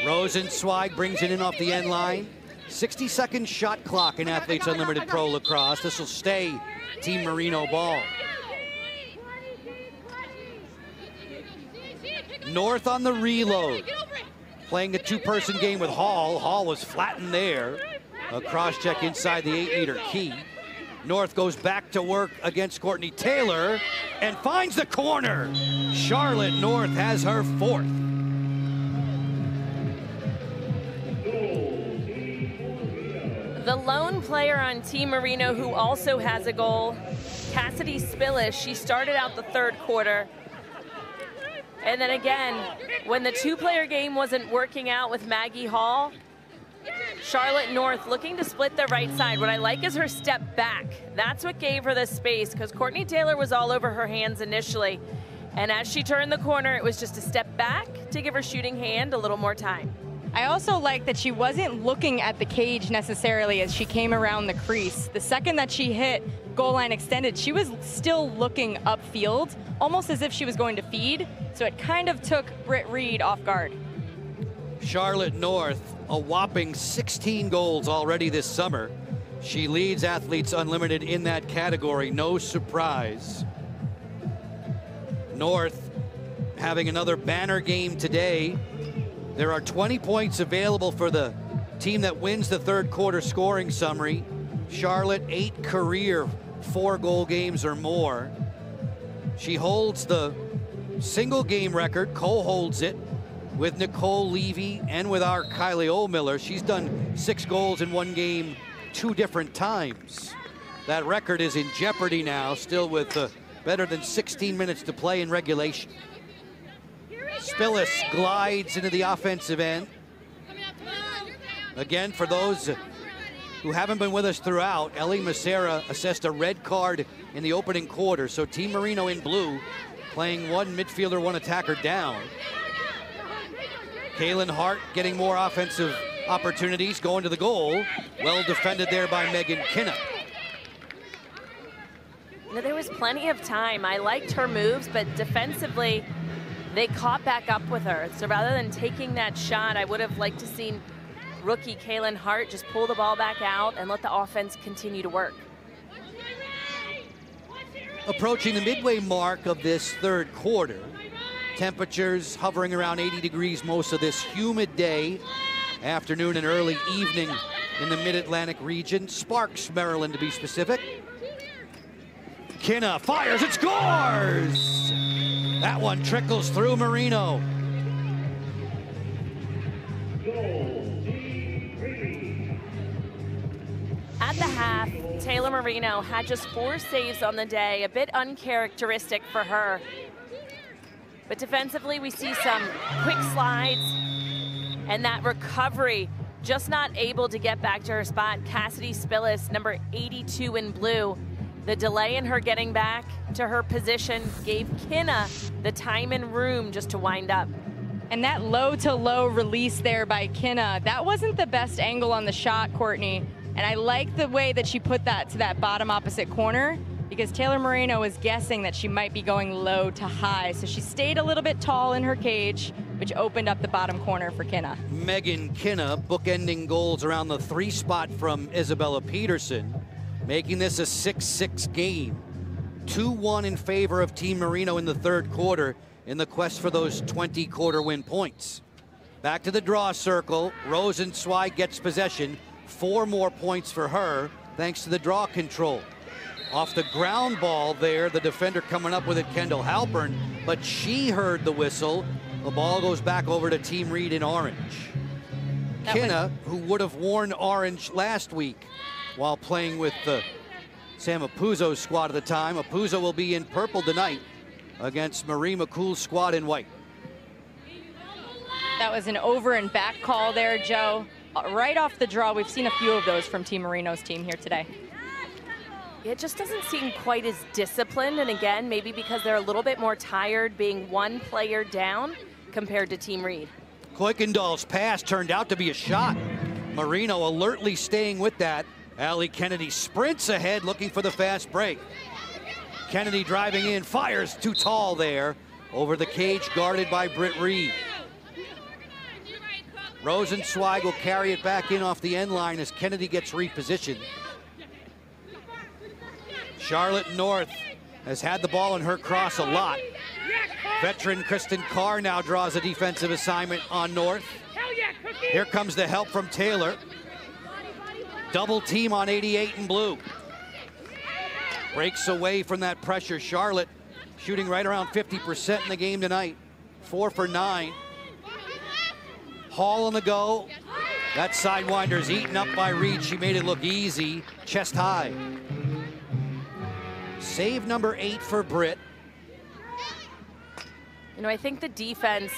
[SPEAKER 1] Rosenzweig brings it in off the end line. 60-second shot clock in Athletes Unlimited Pro Lacrosse. This will stay Team Marino ball. North on the reload. Playing a 2-person game with Hall. Hall was flattened there. A cross check inside the 8-meter key. North goes back to work against Courtney Taylor and finds the corner. Charlotte North has her 4th.
[SPEAKER 2] The lone player on Team Marino who also has a goal, Cassidy Spillis. She started out the 3rd quarter. And then again, when the 2-player game wasn't working out with Maggie Hall, Charlotte North looking to split the right side. What I like is her step back. That's what gave her the space, because Courtney Taylor was all over her hands initially. And as she turned the corner, it was just a step back to give her shooting hand a little more time.
[SPEAKER 3] I also like that she wasn't looking at the cage necessarily as she came around the crease. The second that she hit goal line extended, she was still looking upfield, almost as if she was going to feed. So it kind of took Britt Reed off guard.
[SPEAKER 1] Charlotte North, a whopping 16 goals already this summer. She leads Athletes Unlimited in that category, no surprise. North having another banner game today. There are 20 points available for the team that wins the 3rd quarter scoring summary. Charlotte, 8 career 4-goal games or more. She holds the single game record, co-holds it with Nicole Levy and with our Kylie Ohlmiller. She's done 6 goals in 1 game 2 different times. That record is in jeopardy now, still with better than 16 minutes to play in regulation. Spillis glides into the offensive end. Again, for those who haven't been with us throughout, Ellie Macera assessed a red card in the opening quarter, so Team Marino in blue playing one midfielder, one attacker down. Kaylin Hart getting more offensive opportunities, going to the goal. Well defended there by Megan Kinna.
[SPEAKER 2] There was plenty of time. I liked her moves, but defensively, they caught back up with her. So rather than taking that shot, I would have liked to seen rookie Kaylin Hart just pull the ball back out and let the offense continue to work.
[SPEAKER 1] Approaching the midway mark of this third quarter. Temperatures hovering around 80 degrees most of this humid day, afternoon and early evening in the mid-Atlantic region. Sparks, Maryland to be specific. Kinna fires and scores! That one trickles through Marino.
[SPEAKER 2] At the half, Taylor Marino had just 4 saves on the day, a bit uncharacteristic for her. But defensively, we see some quick slides and that recovery, just not able to get back to her spot. Cassidy Spillis, number 82 in blue. The delay in her getting back to her position gave Kinna the time and room just to wind up.
[SPEAKER 3] And that low-to-low release there by Kinna, that wasn't the best angle on the shot, Courtney. And I like the way that she put that to that bottom opposite corner, because Taylor Marino was guessing that she might be going low to high. So she stayed a little bit tall in her cage, which opened up the bottom corner for Kinna.
[SPEAKER 1] Megan Kinna bookending goals around the 3 spot from Isabella Peterson, making this a 6-6 game. 2-1 in favor of Team Marino in the third quarter in the quest for those 20 quarter win points. Back to the draw circle. Rosenzweig gets possession. 4 more points for her thanks to the draw control. Off the ground ball there, the defender coming up with it, Kendall Halpern, but she heard the whistle. The ball goes back over to Team Reed in orange. Kinna, who would have worn orange last week while playing with Sam Apuzzo's squad at the time. Apuzzo will be in purple tonight against Marie McCool's squad in white.
[SPEAKER 3] That was an over and back call there, Joe. Right off the draw, we've seen a few of those from Team Marino's team here today.
[SPEAKER 2] It just doesn't seem quite as disciplined, and again, maybe because they're a little bit more tired being 1 player down compared to Team Reed.
[SPEAKER 1] Kuykendall's pass turned out to be a shot. Marino alertly staying with that. Allie Kennedy sprints ahead looking for the fast break. Kennedy driving in, fires too tall there over the cage guarded by Britt Reed. Rosenzweig will carry it back in off the end line as Kennedy gets repositioned. Charlotte North has had the ball in her cross a lot. Veteran Kristen Carr now draws a defensive assignment on North. Here comes the help from Taylor. Double team on 88 in blue. Breaks away from that pressure. Charlotte shooting right around 50% in the game tonight. 4 for 9. Hall on the go. That sidewinder's eaten up by Reed. She made it look easy. Chest high. Save number 8 for Britt.
[SPEAKER 2] You know, I think the defense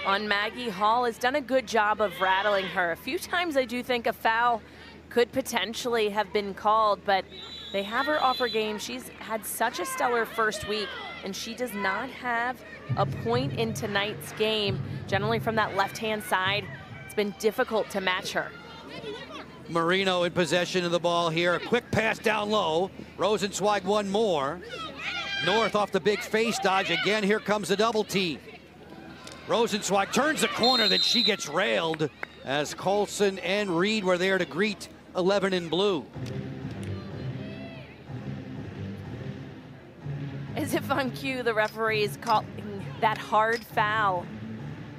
[SPEAKER 2] on Maggie Hall has done a good job of rattling her. A few times I do think a foul could potentially have been called, but they have her off her game. She's had such a stellar first week, and she does not have a point in tonight's game. Generally from that left-hand side, it's been difficult to match her.
[SPEAKER 1] Marino in possession of the ball here. A quick pass down low. Rosenzweig one more. North off the big face dodge. Again, here comes the double team. Rosenzweig turns the corner, then she gets railed as Colson and Reed were there to greet 11 in blue.
[SPEAKER 2] As if on cue, the referee is calling that hard foul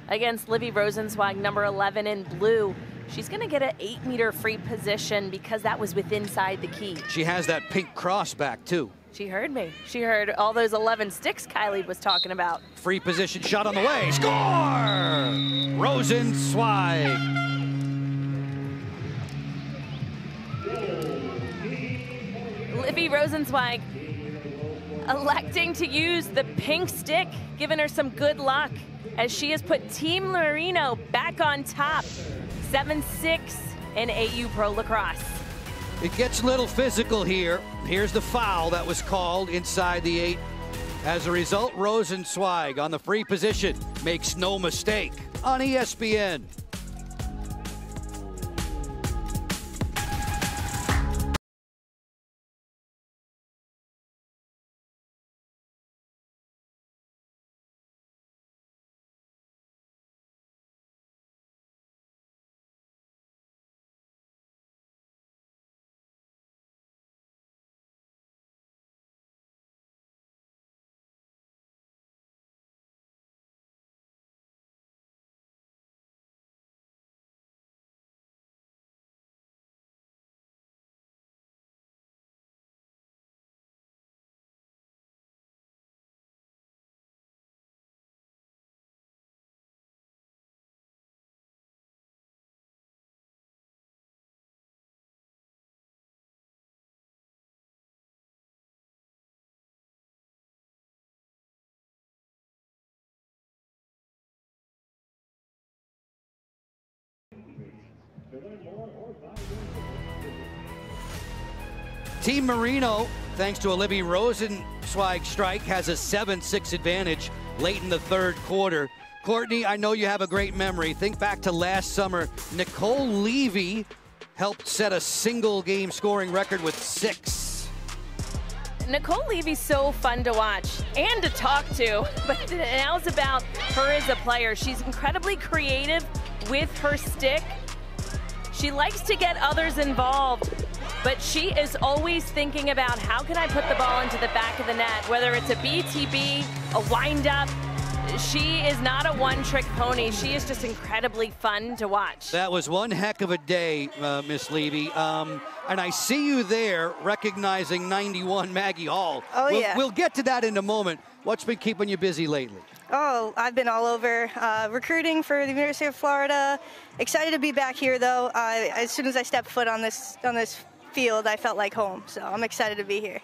[SPEAKER 2] against Livy Rosenzweig, number 11 in blue. She's going to get an 8-meter free position because that was within inside the key.
[SPEAKER 1] She has that pink cross back, too.
[SPEAKER 2] She heard me. She heard all those 11 sticks Kylie was talking about.
[SPEAKER 1] Free position shot on the way. Score! Rosenzweig.
[SPEAKER 2] Livy Rosenzweig electing to use the pink stick, giving her some good luck as she has put Team Marino back on top, 7-6 in AU Pro Lacrosse.
[SPEAKER 1] It gets a little physical here. Here's the foul that was called inside the 8. As a result, Rosenzweig on the free position makes no mistake on ESPN. Team Marino, thanks to Olivia Rosenzweig's strike, has a 7-6 advantage late in the third quarter. Courtney, I know you have a great memory. Think back to last summer. Nicole Levy helped set a single game scoring record with 6.
[SPEAKER 2] Nicole Levy's so fun to watch and to talk to, but now it's about her as a player. She's incredibly creative with her stick. She likes to get others involved, but she is always thinking about how can I put the ball into the back of the net, whether it's a BTB, a wind-up. She is not a one-trick pony. She is just incredibly fun to watch.
[SPEAKER 1] That was one heck of a day, Miss Levy. And I see you there recognizing 91 Maggie Hall.
[SPEAKER 8] Oh, yeah.
[SPEAKER 1] We'll get to that in a moment. What's been keeping you busy lately?
[SPEAKER 8] Oh, I've been all over recruiting for the University of Florida. Excited to be back here, though. As soon as I stepped foot on this field, I felt like home. So I'm excited to be here.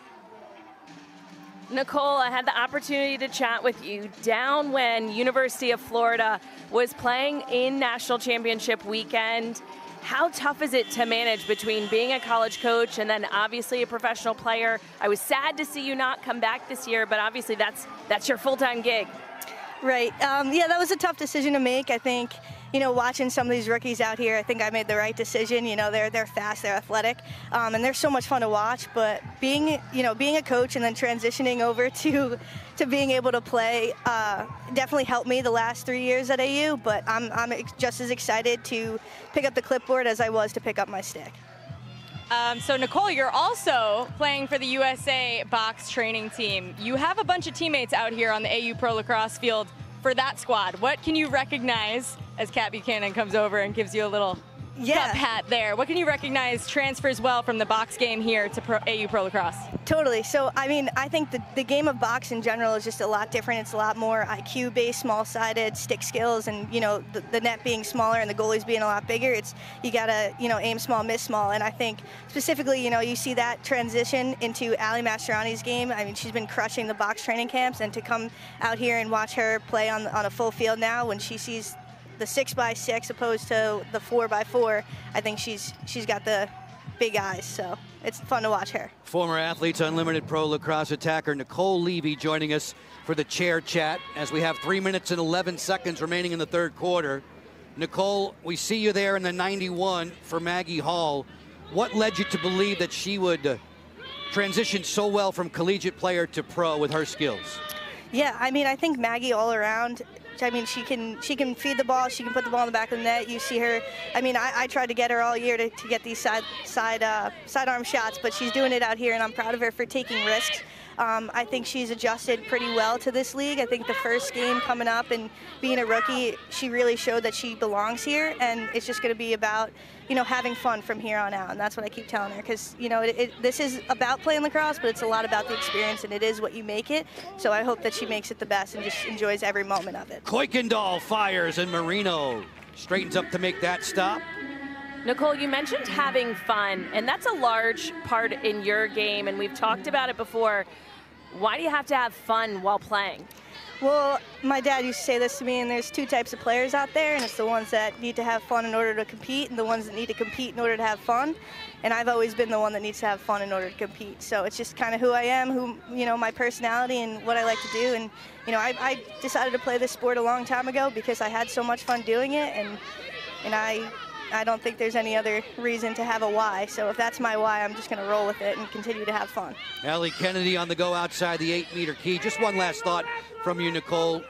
[SPEAKER 2] Nicole, I had the opportunity to chat with you down when University of Florida was playing in National Championship weekend. How tough is it to manage between being a college coach and then obviously a professional player? I was sad to see you not come back this year, but obviously that's your full-time gig.
[SPEAKER 8] Right. Yeah, that was a tough decision to make. I think, watching some of these rookies out here, I think I made the right decision. They're fast, they're athletic, and they're so much fun to watch. But being a coach and then transitioning over to being able to play definitely helped me the last 3 years at AU. But I'm just as excited to pick up the clipboard as I was to pick up my stick.
[SPEAKER 3] So Nicole, you're also playing for the USA box training team. You have a bunch of teammates out here on the AU Pro Lacrosse field for that squad. What can you recognize as Kat Buchanan comes over and gives you a little cup hat there? What can you recognize transfers well from the box game here to AU Pro Lacrosse?
[SPEAKER 8] Totally. So, I think the game of box in general is just a lot different. It's a lot more IQ-based, small-sided, stick skills, and, the net being smaller and the goalies being a lot bigger. You got to, aim small, miss small. And I think specifically, you see that transition into Ali Mastroianni's game. She's been crushing the box training camps, and to come out here and watch her play on a full field now when she sees the 6x6 opposed to the 4x4, I think she's got the big eyes, so it's fun to watch her.
[SPEAKER 1] Former Athletes Unlimited Pro Lacrosse attacker Nicole Levy joining us for the chair chat as we have 3 minutes and 11 seconds remaining in the third quarter. Nicole, we see you there in the 91 for Maggie Hall. What led you to believe that she would transition so well from collegiate player to pro with her skills?
[SPEAKER 8] Yeah, I think Maggie all around, she can feed the ball, she can put the ball in the back of the net. You see her, I tried to get her all year to get these sidearm shots, but she's doing it out here, and I'm proud of her for taking risks. I think she's adjusted pretty well to this league. I think the first game coming up and being a rookie, she really showed that she belongs here, and it's just going to be about, having fun from here on out, and that's what I keep telling her, because, this is about playing lacrosse, but it's a lot about the experience, and it is what you make it, so I hope that she makes it the best and just enjoys every moment of it.
[SPEAKER 1] Kuykendall fires, and Marino straightens up to make that stop.
[SPEAKER 2] Nicole, you mentioned having fun, and that's a large part in your game, and we've talked about it before. Why do you have to have fun while playing?
[SPEAKER 8] Well, my dad used to say this to me, and there's 2 types of players out there, and it's the ones that need to have fun in order to compete and the ones that need to compete in order to have fun. And I've always been the one that needs to have fun in order to compete. So it's just kind of who I am, my personality and what I like to do. And, I decided to play this sport a long time ago because I had so much fun doing it, and I don't think there's any other reason to have a why. So if that's my why, I'm just going to roll with it and continue to have fun.
[SPEAKER 1] Allie Kennedy on the go outside the 8-meter key. Just one last thought from you, Nicole.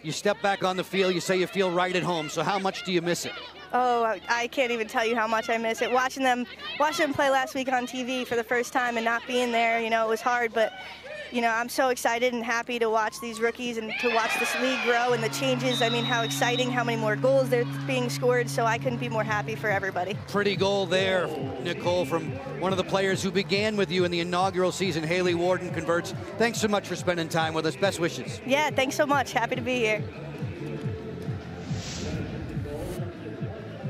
[SPEAKER 1] You step back on the field, you say you feel right at home. So how much do you miss it?
[SPEAKER 8] Oh, I can't even tell you how much I miss it. Watching them play last week on TV for the first time and not being there, it was hard, but I'm so excited and happy to watch these rookies and to watch this league grow and the changes. I mean, how exciting, how many more goals they're being scored, so I couldn't be more happy for everybody.
[SPEAKER 1] Pretty goal there, Nicole, from one of the players who began with you in the inaugural season. Haley Warden converts. Thanks so much for spending time with us. Best wishes.
[SPEAKER 8] Yeah, thanks so much. Happy to be here.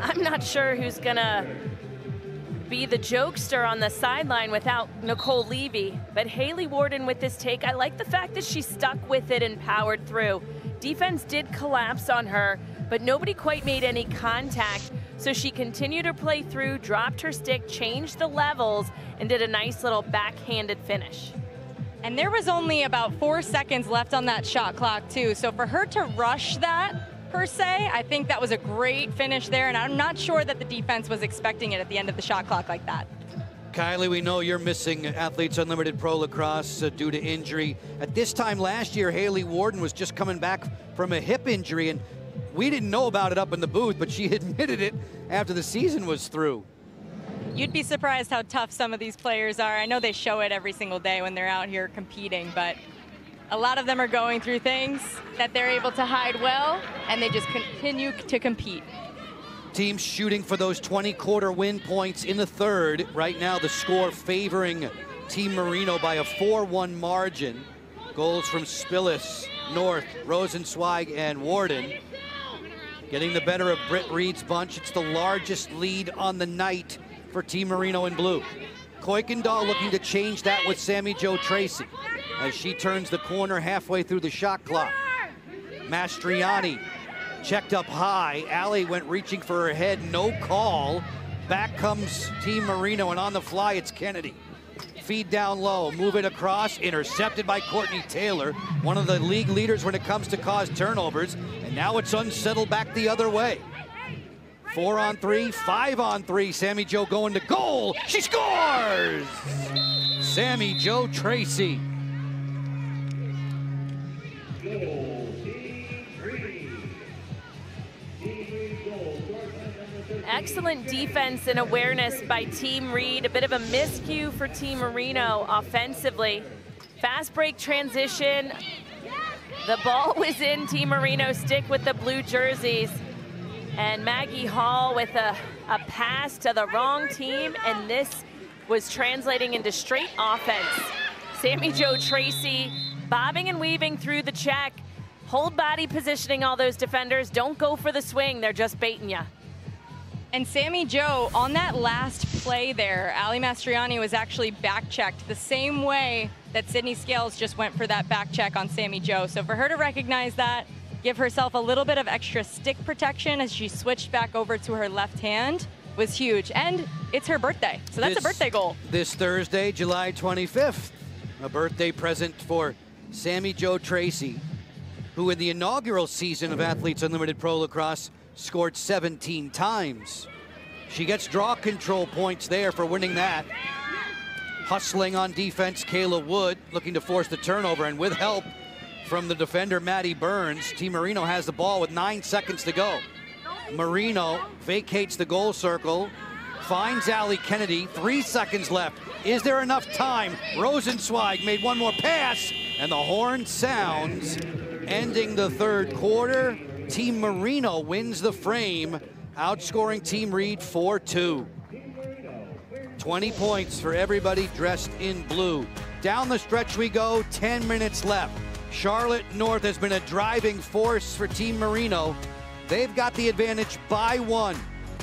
[SPEAKER 2] I'm not sure who's gonna be the jokester on the sideline without Nicole Levy, but Haley Warden with this take, I like the fact that she stuck with it and powered through. Defense did collapse on her, but nobody quite made any contact, so she continued to play through, dropped her stick, changed the levels, and did a nice little backhanded finish.
[SPEAKER 3] And there was only about 4 seconds left on that shot clock too, so for her to rush that, per se, I think that was a great finish there, and I'm not sure that the defense was expecting it at the end of the shot clock like that.
[SPEAKER 1] Kylie, we know you're missing Athletes Unlimited Pro Lacrosse due to injury. At this time last year, Haley Warden was just coming back from a hip injury, and we didn't know about it up in the booth, but she admitted it after the season was through.
[SPEAKER 3] You'd be surprised how tough some of these players are. I know they show it every single day when they're out here competing, but a lot of them are going through things that they're able to hide well, and they just continue to compete.
[SPEAKER 1] Teams shooting for those 20-quarter win points in the third. Right now, the score favoring Team Marino by a 4-1 margin. Goals from Spillis, North, Rosenzweig, and Warden. Getting the better of Britt Reed's bunch. It's the largest lead on the night for Team Marino in blue. Kuykendall looking to change that with Sammy Jo Tracy as she turns the corner halfway through the shot clock. Mastriani checked up high. Allie went reaching for her head, no call. Back comes Team Marino, and on the fly, it's Kennedy. Feed down low, move it across, intercepted by Courtney Taylor, one of the league leaders when it comes to cause turnovers, and now it's unsettled back the other way. 4-on-3, 5-on-3, Sammy Jo going to goal. She scores! Sammy Jo Tracy.
[SPEAKER 2] Excellent defense and awareness by Team Reed. A bit of a miscue for Team Marino offensively. Fast break transition. The ball was in Team Marino's stick with the blue jerseys. And Maggie Hall with a pass to the wrong team, and this was translating into straight offense. Sammy Jo Tracy bobbing and weaving through the check. Hold body positioning all those defenders. Don't go for the swing. They're just baiting you.
[SPEAKER 3] And Sammy Jo, on that last play there, Ali Mastriani was actually back-checked the same way that Sydney Scales just went for that back check on Sammy Jo. So for her to recognize that, give herself a little bit of extra stick protection as she switched back over to her left hand was huge. And it's her birthday, so that's a birthday goal.
[SPEAKER 1] This Thursday, July 25th, a birthday present for Sammy Jo Tracy, who in the inaugural season of Athletes Unlimited Pro Lacrosse scored 17 times. She gets draw control points there for winning that. Hustling on defense, Kayla Wood looking to force the turnover, and with help from the defender, Maddie Burns, Team Marino has the ball with 9 seconds to go. Marino vacates the goal circle, finds Allie Kennedy, 3 seconds left. Is there enough time? Rosenzweig made one more pass, and the horn sounds, ending the third quarter. Team Marino wins the frame, outscoring Team Reed 4-2. 20 points for everybody dressed in blue. Down the stretch we go, 10 minutes left. Charlotte North has been a driving force for Team Marino. They've got the advantage by 1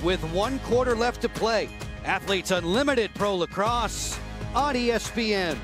[SPEAKER 1] with 1 quarter left to play. Athletes Unlimited Pro Lacrosse on ESPN.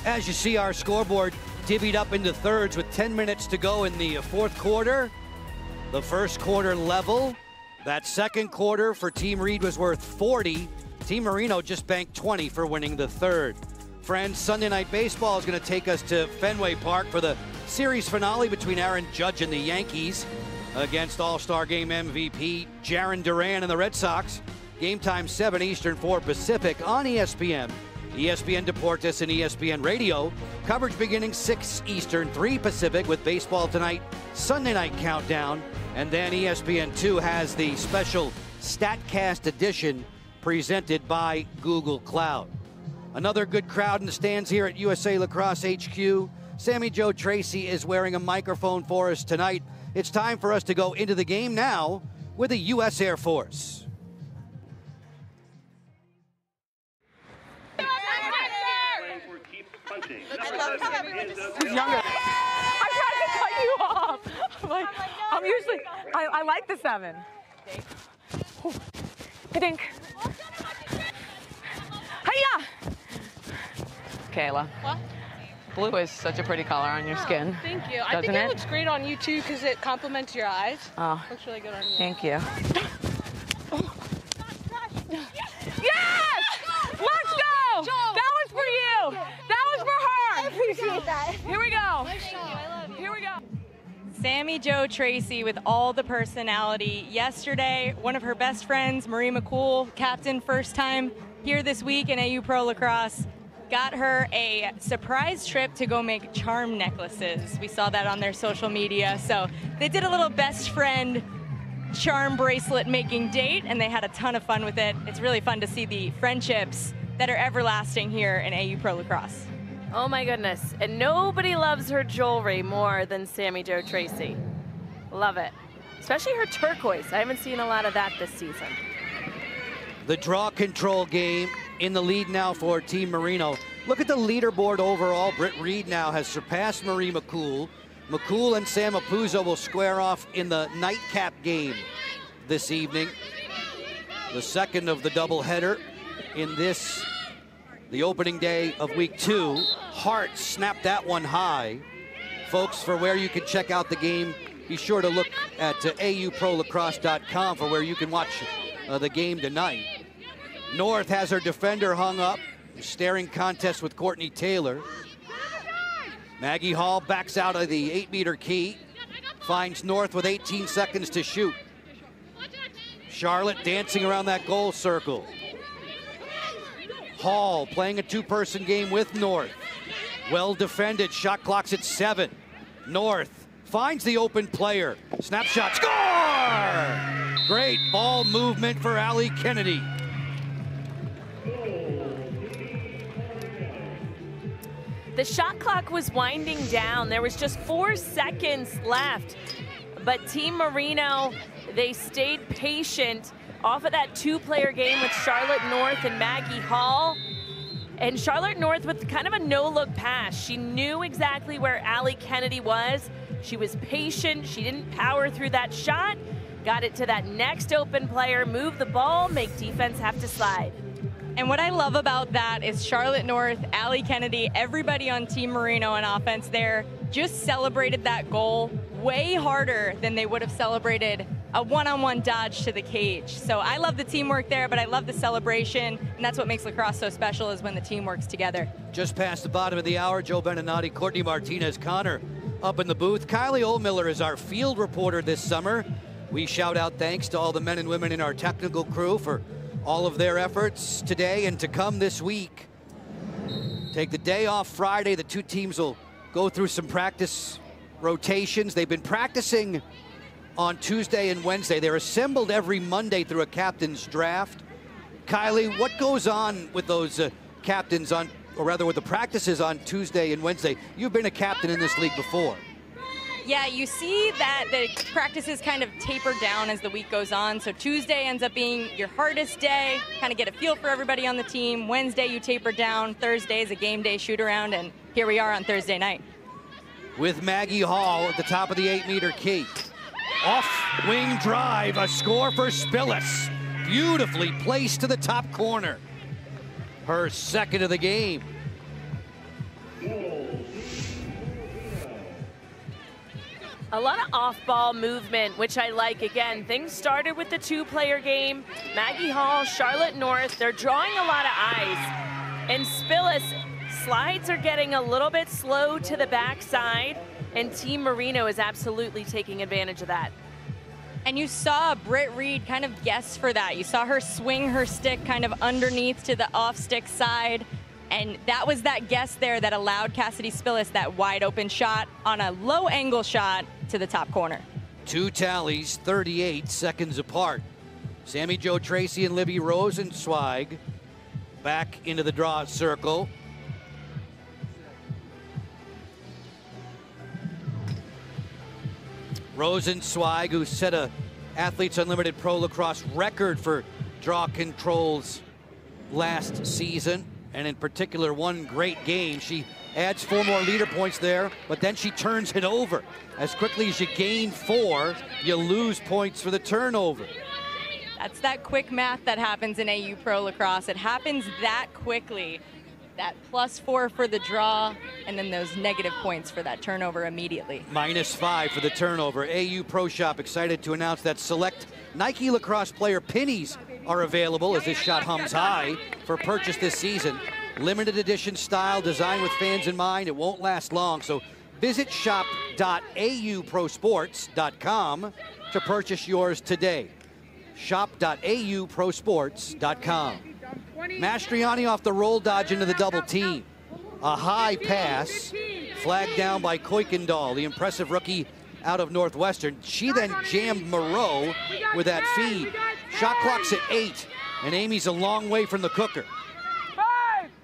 [SPEAKER 1] As you see, our scoreboard divvied up into thirds with 10 minutes to go in the fourth quarter. The first quarter level. That second quarter for Team Reed was worth 40. Team Marino just banked 20 for winning the third. Friends, Sunday Night Baseball is going to take us to Fenway Park for the series finale between Aaron Judge and the Yankees against All-Star Game MVP Jarren Duran and the Red Sox. Game time 7 Eastern, 4 Pacific on ESPN, ESPN Deportes, and ESPN Radio. Coverage beginning 6 Eastern, 3 Pacific with Baseball Tonight Sunday Night Countdown. And then ESPN2 has the special StatCast edition presented by Google Cloud. Another good crowd in the stands here at USA Lacrosse HQ. Sammy Jo Tracy is wearing a microphone for us tonight. It's time for us to go into the game now with the U.S. Air Force.
[SPEAKER 9] She's younger. I tried to cut you off. I'm usually, I like the 7. Dink. Hiya! Kayla.
[SPEAKER 10] What?
[SPEAKER 9] Blue is such a pretty color on your skin.
[SPEAKER 10] Thank you. I think it looks great on you too because it complements your eyes.
[SPEAKER 9] Oh.
[SPEAKER 10] Looks really good on you.
[SPEAKER 9] Thank you. Yes! Let's go! That was for you! That was for her!
[SPEAKER 4] I appreciate that.
[SPEAKER 9] Here we go.
[SPEAKER 10] Nice job. I love you.
[SPEAKER 9] Here we go.
[SPEAKER 3] Sammy Jo Tracy with all the personality. Yesterday, one of her best friends, Marie McCool, captain first time here this week in AU Pro Lacrosse, got her a surprise trip to go make charm necklaces. We saw that on their social media. So they did a little best friend charm bracelet making date, and they had a ton of fun with it. It's really fun to see the friendships that are everlasting here in AU Pro Lacrosse.
[SPEAKER 2] Oh my goodness. And nobody loves her jewelry more than Sammy Jo Tracy. Love it. Especially her turquoise. I haven't seen a lot of that this season.
[SPEAKER 1] The draw control game in the lead now for Team Marino. Look at the leaderboard overall. Britt Reed now has surpassed Marie McCool. McCool and Sam Apuzzo will square off in the nightcap game this evening. The second of the doubleheader in this, the opening day of week 2. Hart snapped that one high. Folks, for where you can check out the game, be sure to look at auprolacrosse.com for where you can watch the game tonight. North has her defender hung up. Staring contest with Courtney Taylor. Maggie Hall backs out of the 8-meter key. Finds North with 18 seconds to shoot. Charlotte dancing around that goal circle. Hall playing a 2-person game with North. Well defended, shot clock's at 7. North finds the open player. Snapshot, score! Great ball movement for Allie Kennedy.
[SPEAKER 2] The shot clock was winding down. There was just 4 seconds left. But Team Marino, they stayed patient off of that 2-player game with Charlotte North and Maggie Hall. And Charlotte North with kind of a no-look pass. She knew exactly where Allie Kennedy was. She was patient. She didn't power through that shot. Got it to that next open player, move the ball, make defense have to slide.
[SPEAKER 3] And what I love about that is Charlotte North, Allie Kennedy, everybody on Team Marino on offense there just celebrated that goal way harder than they would have celebrated a one-on-one dodge to the cage. So I love the teamwork there, but I love the celebration, and that's what makes lacrosse so special is when the team works together.
[SPEAKER 1] Just past the bottom of the hour, Joe Beninati, Courtney Martinez-Connor up in the booth. Kylie Oldmiller is our field reporter this summer. We shout out thanks to all the men and women in our technical crew for all of their efforts today and to come this week. Take the day off Friday. The 2 teams will go through some practice rotations. They've been practicing on Tuesday and Wednesday. They're assembled every Monday through a captain's draft. Kylie, what goes on with those captains on, or rather with the practices on Tuesday and Wednesday? You've been a captain in this league before.
[SPEAKER 3] Yeah, you see that the practices kind of taper down as the week goes on. So Tuesday ends up being your hardest day, kind of get a feel for everybody on the team. Wednesday you taper down. Thursday is a game day shoot around, and here we are on Thursday night.
[SPEAKER 1] With Maggie Hall at the top of the 8-meter key. Off-wing drive, a score for Spillis. Beautifully placed to the top corner. Her second of the game.
[SPEAKER 2] A lot of off-ball movement, which I like. Again, things started with the two-player game. Maggie Hall, Charlotte North, they're drawing a lot of eyes. And Spillis, slides are getting a little bit slow to the backside, and Team Marino is absolutely taking advantage of that.
[SPEAKER 3] And you saw Britt Reed kind of guess for that. You saw her swing her stick kind of underneath to the off-stick side. And that was that guess there that allowed Cassidy Spillis that wide open shot on a low angle shot to the top corner.
[SPEAKER 1] Two tallies, 38 seconds apart. Sammy Jo Tracy and Libby Rosenzweig back into the draw circle. Rosenzweig, who set a Athletes Unlimited Pro Lacrosse record for draw controls last season, and in particular one great game. She adds 4 more leader points there, but then she turns it over. As quickly as you gain 4, you lose points for the turnover.
[SPEAKER 3] That's that quick math that happens in AU Pro Lacrosse. It happens that quickly. That +4 for the draw, and then those negative points for that turnover immediately.
[SPEAKER 1] -5 for the turnover. AU Pro Shop excited to announce that select Nike lacrosse player pennies are available as this shot hums high for purchase this season. Limited edition style, designed with fans in mind. It won't last long, so visit shop.auprosports.com to purchase yours today. Shop.auprosports.com. Mastriani off the roll dodge into the double team. A high pass, flagged down by Kuykendall, the impressive rookie out of Northwestern. She then jammed Moreau with that feed. Shot clock's at 8, and Amy's a long way from the cooker.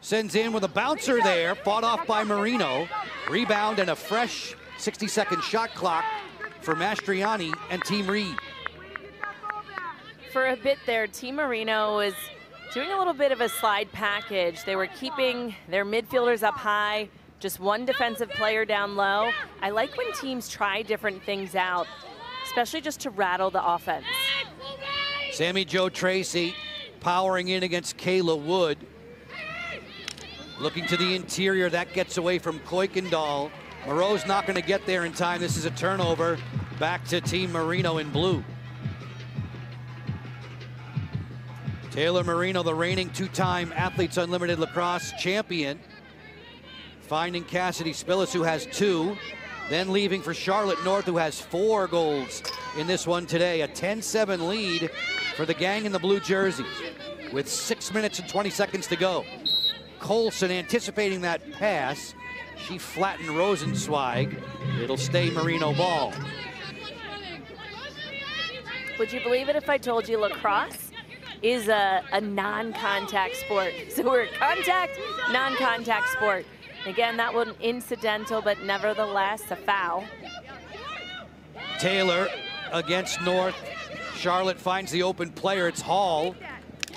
[SPEAKER 1] Sends in with a bouncer there, fought off by Marino. Rebound and a fresh 60-second shot clock for Mastriani and Team Reed.
[SPEAKER 2] For a bit there, Team Marino was doing a little bit of a slide package. They were keeping their midfielders up high, just one defensive player down low. I like when teams try different things out, especially just to rattle the offense.
[SPEAKER 1] Sammy Jo Tracy powering in against Kayla Wood. Looking to the interior, that gets away from Kuykendall. Moreau's not going to get there in time. This is a turnover. Back to Team Marino in blue. Taylor Marino, the reigning 2-time Athletes Unlimited Lacrosse champion, finding Cassidy Spillis, who has 2, then leaving for Charlotte North, who has 4 goals in this one today. A 10-7 lead for the gang in the blue jerseys with 6 minutes and 20 seconds to go. Colson anticipating that pass. She flattened Rosenzweig. It'll stay Marino ball.
[SPEAKER 2] Would you believe it if I told you lacrosse is a non-contact sport? So we're a contact, non-contact sport. Again, that one incidental, but nevertheless a foul.
[SPEAKER 1] Taylor against North. Charlotte finds the open player. It's Hall.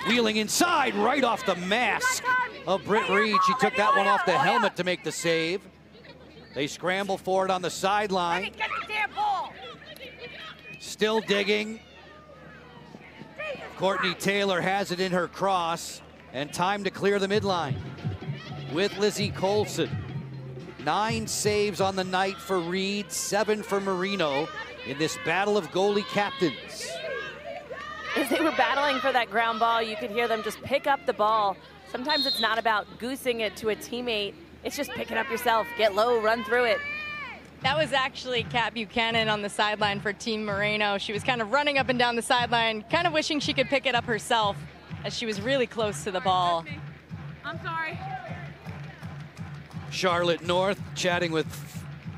[SPEAKER 1] Wheeling inside, right off the mask of Britt Reed. She took that one off the helmet to make the save. They scramble for it on the sideline. Still digging. Courtney Taylor has it in her cross, and time to clear the midline with Lizzie Colson. 9 saves on the night for Reed, 7 for Marino in this battle of goalie captains.
[SPEAKER 2] As they were battling for that ground ball, you could hear them just pick up the ball. Sometimes it's not about goosing it to a teammate. It's just picking up yourself, get low, run through it.
[SPEAKER 3] That was actually Kat Buchanan on the sideline for Team Moreno. She was kind of running up and down the sideline, kind of wishing she could pick it up herself as she was really close to the ball.
[SPEAKER 10] I'm sorry.
[SPEAKER 1] Charlotte North chatting with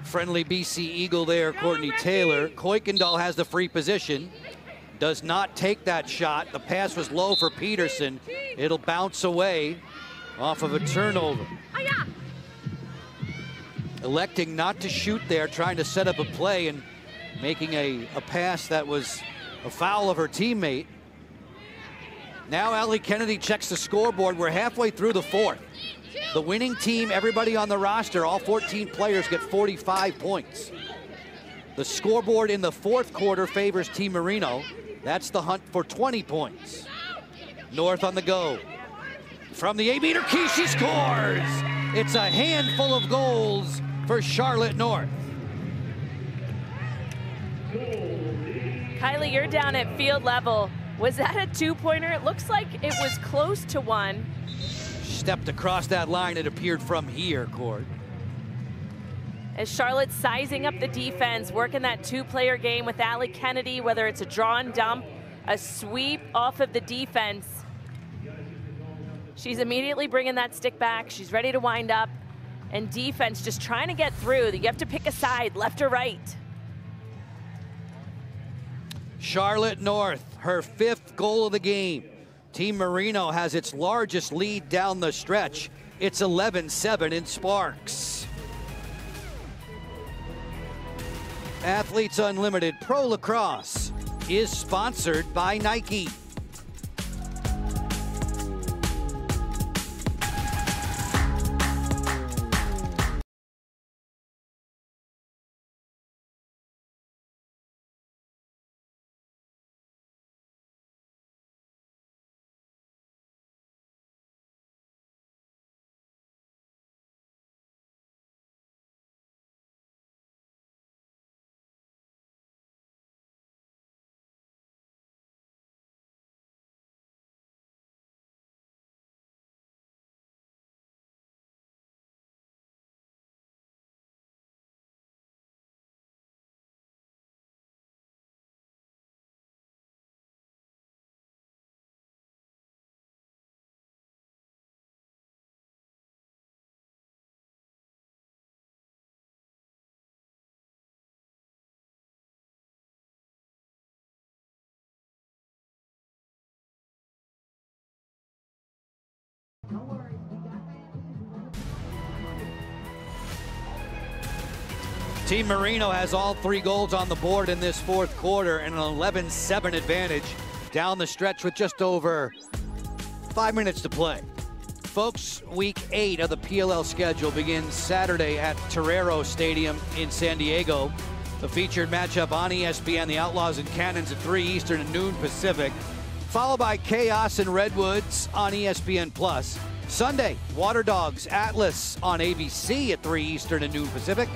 [SPEAKER 1] friendly BC Eagle there, Courtney Taylor. Kuykendall has the free position. Does not take that shot. The pass was low for Peterson. It'll bounce away off of a turnover. Electing not to shoot there, trying to set up a play and making a pass that was a foul of her teammate. Now Allie Kennedy checks the scoreboard. We're halfway through the 4th. The winning team, everybody on the roster, all 14 players get 45 points. The scoreboard in the 4th quarter favors Team Marino. That's the hunt for 20 points. North on the go. From the 8-meter key, she scores! It's a handful of goals for Charlotte North.
[SPEAKER 2] Kylie, you're down at field level. Was that a two-pointer? It looks like it was close to one.
[SPEAKER 1] Stepped across that line, it appeared from here, Cord.
[SPEAKER 2] As Charlotte's sizing up the defense, working that two-player game with Allie Kennedy, whether it's a draw and dump, a sweep off of the defense. She's immediately bringing that stick back. She's ready to wind up. And defense just trying to get through. You have to pick a side, left or right.
[SPEAKER 1] Charlotte North, her 5th goal of the game. Team Marino has its largest lead down the stretch. It's 11-7 in Sparks. Athletes Unlimited Pro Lacrosse is sponsored by Nike. Team Marino has all 3 goals on the board in this 4th quarter and an 11-7 advantage down the stretch with just over 5 minutes to play. Folks, week 8 of the PLL schedule begins Saturday at Torero Stadium in San Diego. The featured matchup on ESPN, the Outlaws and Cannons at 3 Eastern and noon Pacific, followed by Chaos and Redwoods on ESPN+. Sunday, Water Dogs Atlas on ABC at 3 Eastern and noon Pacific.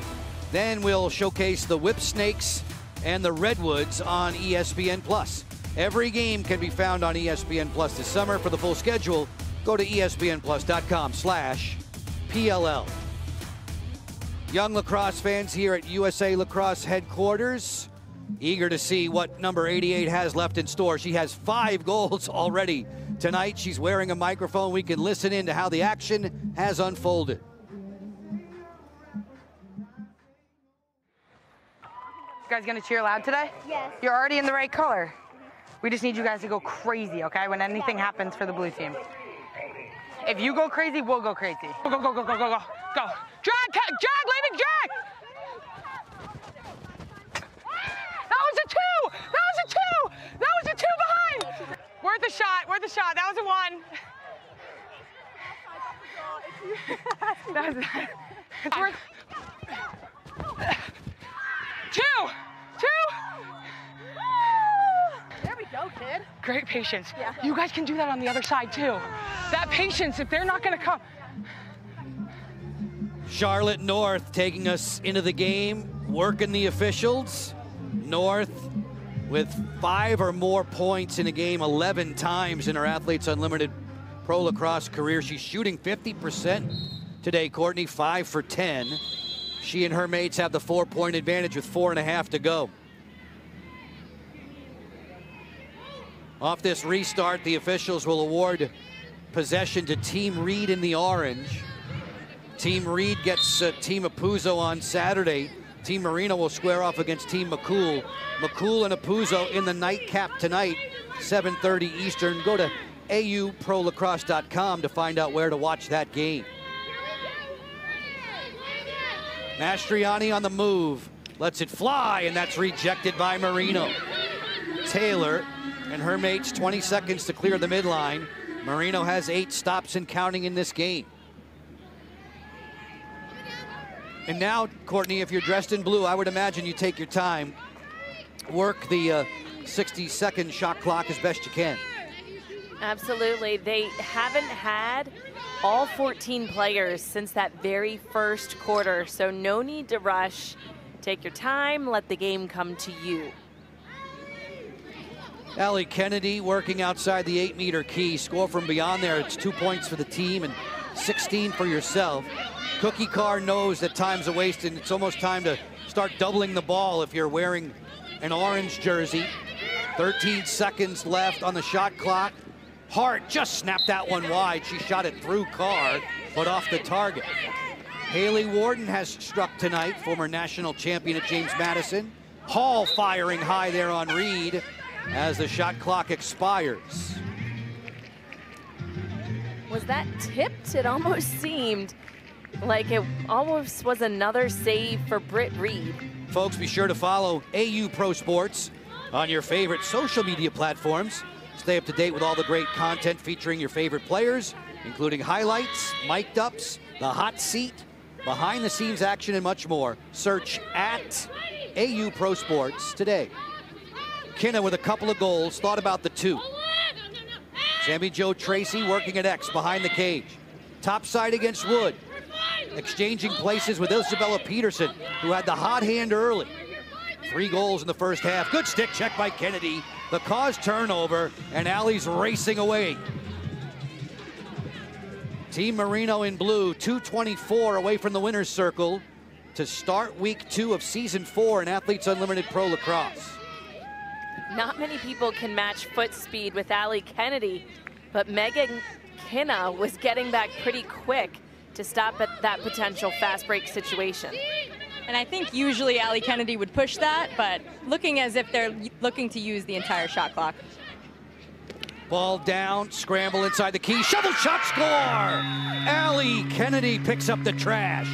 [SPEAKER 1] Then we'll showcase the Whip Snakes and the Redwoods on ESPN+. Every game can be found on ESPN+ this summer. For the full schedule, go to espnplus.com/PLL. Young lacrosse fans here at USA Lacrosse headquarters, eager to see what number 88 has left in store. She has 5 goals already tonight. She's wearing a microphone. We can listen in to how the action has unfolded.
[SPEAKER 5] You guys gonna cheer loud today?
[SPEAKER 4] Yes.
[SPEAKER 5] You're already in the right color. We just need you guys to go crazy, okay, when anything happens for the blue team. If you go crazy, we'll go crazy. Go, go, go, go, go, go, go. Go. Drag, drag, Levy, drag! That was a 2! That was a 2! That was a 2 behind! Worth a shot, worth a shot. That was a 1. That was, it's worth... 2! 2!
[SPEAKER 10] There we go, kid.
[SPEAKER 5] Great patience. Yeah. You guys can do that on the other side, too. That patience, if they're not going to come.
[SPEAKER 1] Charlotte North taking us into the game, working the officials. North with 5 or more points in a game 11 times in her Athletes Unlimited Pro Lacrosse career. She's shooting 50% today, Courtney, 5 for 10. She and her mates have the 4-point advantage with 4.5 to go. Off this restart, the officials will award possession to Team Reed in the orange. Team Reed gets Team Apuzzo on Saturday. Team Marino will square off against Team McCool. McCool and Apuzzo in the nightcap tonight, 7:30 Eastern. Go to auprolacrosse.com to find out where to watch that game. Mastriani on the move, lets it fly, and that's rejected by Marino. Taylor and her mates 20 seconds to clear the midline. Marino has 8 stops and counting in this game. And now, Courtney, if you're dressed in blue, I would imagine you take your time, work the 60-second shot clock as best you can.
[SPEAKER 2] Absolutely. They haven't had all 14 players since that very first quarter, so no need to rush. Take your time, let the game come to you.
[SPEAKER 1] Allie Kennedy working outside the 8-meter key. Score from beyond there. It's 2 points for the team and 16 for yourself. Cookie Carr knows that time's a waste and it's almost time to start doubling the ball if you're wearing an orange jersey. 13 seconds left on the shot clock. Hart just snapped that one wide. She shot it through Carr, but off the target. Haley Warden has struck tonight, former national champion at James Madison. Hall firing high there on Reed as the shot clock expires.
[SPEAKER 2] Was that tipped? It almost seemed like it almost was another save for Britt Reed.
[SPEAKER 1] Folks, be sure to follow AU Pro Sports on your favorite social media platforms. Stay up to date with all the great content featuring your favorite players, including highlights, mic'd ups, the hot seat, behind the scenes action, and much more. Search at AU Pro Sports today. Kinna with a couple of goals, thought about the two. Sammy Jo Tracy working at X behind the cage. Top side against Wood. Exchanging places with Isabella Peterson, who had the hot hand early. 3 goals in the first half. Good stick check by Kennedy. The cause turnover, and Allie's racing away. Team Marino in blue, 2:24 away from the winner's circle to start week 2 of season 4 in Athletes Unlimited Pro Lacrosse.
[SPEAKER 2] Not many people can match foot speed with Allie Kennedy, but Megan Kinna was getting back pretty quick to stop at that potential fast break situation.
[SPEAKER 3] And I think usually Allie Kennedy would push that, but looking as if they're looking to use the entire shot clock.
[SPEAKER 1] Ball down, scramble inside the key, shovel shot, score! Allie Kennedy picks up the trash.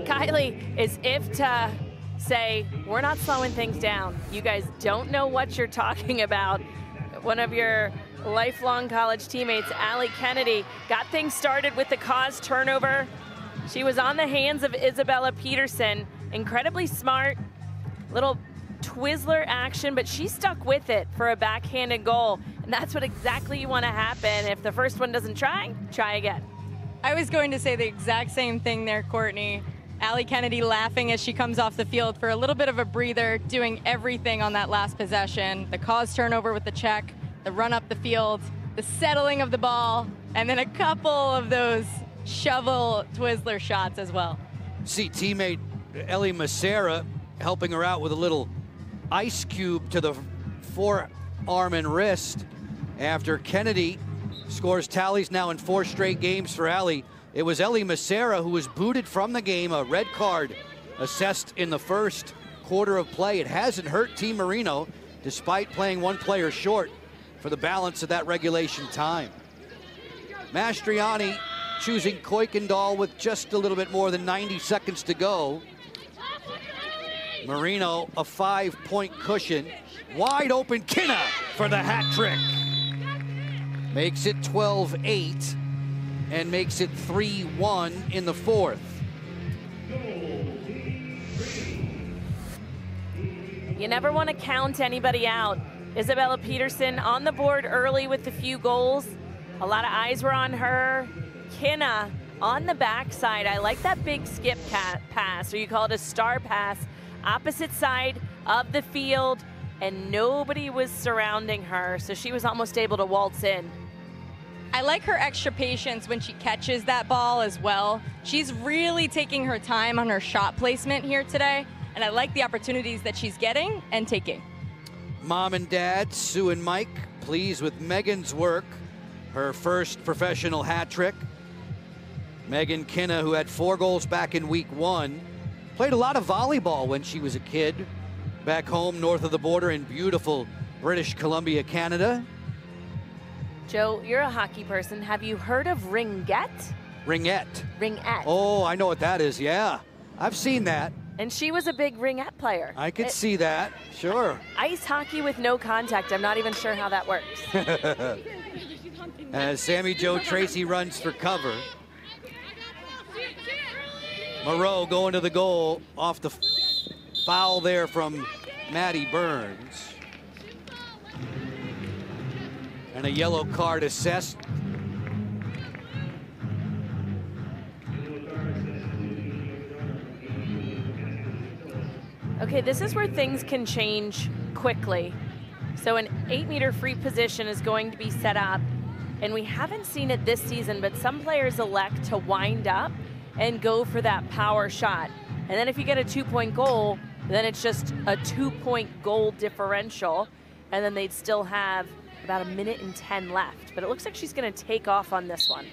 [SPEAKER 2] Kylie is if to say, we're not slowing things down. You guys don't know what you're talking about. One of your lifelong college teammates, Allie Kennedy, got things started with the cause turnover. She was on the hands of Isabella Peterson. Incredibly smart, little Twizzler action, but she stuck with it for a backhanded goal. And that's what exactly you want to happen. If the first one doesn't try again.
[SPEAKER 3] I was going to say the exact same thing there, Courtney. Allie Kennedy laughing as she comes off the field for a little bit of a breather, doing everything on that last possession. The cause turnover with the check, the run up the field, the settling of the ball, and then a couple of those shovel Twizzler shots as well.
[SPEAKER 1] See teammate Ellie Macera helping her out with a little ice cube to the forearm and wrist after Kennedy scores tallies now in 4 straight games for Allie. It was Ellie Macera who was booted from the game, a red card assessed in the first quarter of play. It hasn't hurt Team Marino despite playing 1 player short for the balance of that regulation time. Mastriani choosing Kuykendall with just a little bit more than 90 seconds to go. Marino, a 5-point cushion. Wide open, Kinna for the hat trick. Makes it 12-8 and makes it 3-1 in the 4th.
[SPEAKER 2] You never want to count anybody out. Isabella Peterson on the board early with a few goals. A lot of eyes were on her. Kinna on the backside. I like that big skip pass, or you call it a star pass, opposite side of the field, and nobody was surrounding her, so she was almost able to waltz in.
[SPEAKER 3] I like her extra patience when she catches that ball as well. She's really taking her time on her shot placement here today, and I like the opportunities that she's getting and taking.
[SPEAKER 1] Mom and Dad, Sue and Mike, pleased with Megan's work. Her first professional hat trick. Megan Kinna, who had 4 goals back in week 1, played a lot of volleyball when she was a kid, back home north of the border in beautiful British Columbia, Canada.
[SPEAKER 2] Joe, you're a hockey person. Have you heard of ringette?
[SPEAKER 1] Ringette.
[SPEAKER 2] Ringette.
[SPEAKER 1] Oh, I know what that is, yeah. I've seen that.
[SPEAKER 2] And she was a big ringette player.
[SPEAKER 1] I could see that, sure.
[SPEAKER 2] Ice hockey with no contact. I'm not even sure how that works.
[SPEAKER 1] As Sammy Jo Tracy runs for cover. Moreau going to the goal off the foul there from Maddie Burns. And a yellow card assessed.
[SPEAKER 2] Okay, this is where things can change quickly. So an 8-meter free position is going to be set up, and we haven't seen it this season, but some players elect to wind up and go for that power shot. And then if you get a 2-point goal, then it's just a 2-point goal differential, and then they'd still have about 1:10 left. But it looks like she's going to take off on this one.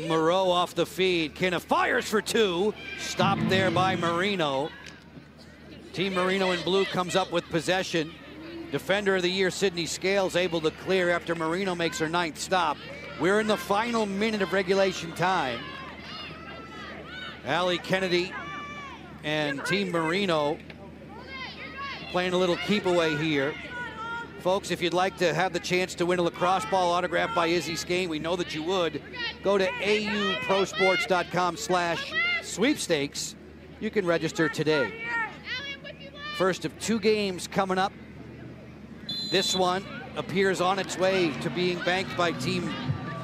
[SPEAKER 1] Moreau off the feed. Kenna fires for 2. Stopped there by Marino. Team Marino in blue comes up with possession. Defender of the year, Sydney Scales, able to clear after Marino makes her 9th stop. We're in the final minute of regulation time. Allie Kennedy and Team Marino playing a little keep away here. Folks, if you'd like to have the chance to win a lacrosse ball autographed by Izzy Skane, we know that you would. Go to auprosports.com/sweepstakes. You can register today. First of 2 games coming up. This one appears on its way to being banked by Team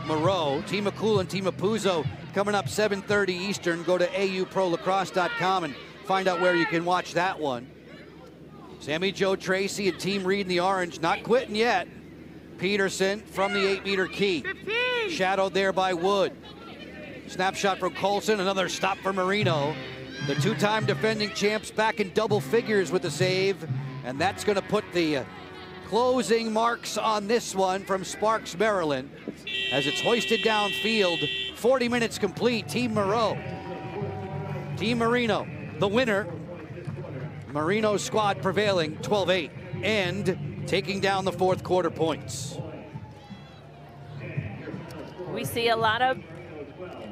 [SPEAKER 1] Moreau. Team McCool and Team Apuzzo coming up 7:30 Eastern. Go to auprolacrosse.com and find out where you can watch that one. Sammy Jo Tracy and Team Reed in the orange, not quitting yet. Peterson from the 8-meter key. 15. Shadowed there by Wood. Snapshot from Colson, another stop for Marino. The 2-time defending champs back in double figures with the save, and that's going to put the closing marks on this one from Sparks, Maryland, as it's hoisted downfield. 40 minutes complete. Team Moreau. Team Marino, the winner. Marino's squad prevailing 12-8 and taking down the 4th quarter points.
[SPEAKER 2] We see a lot of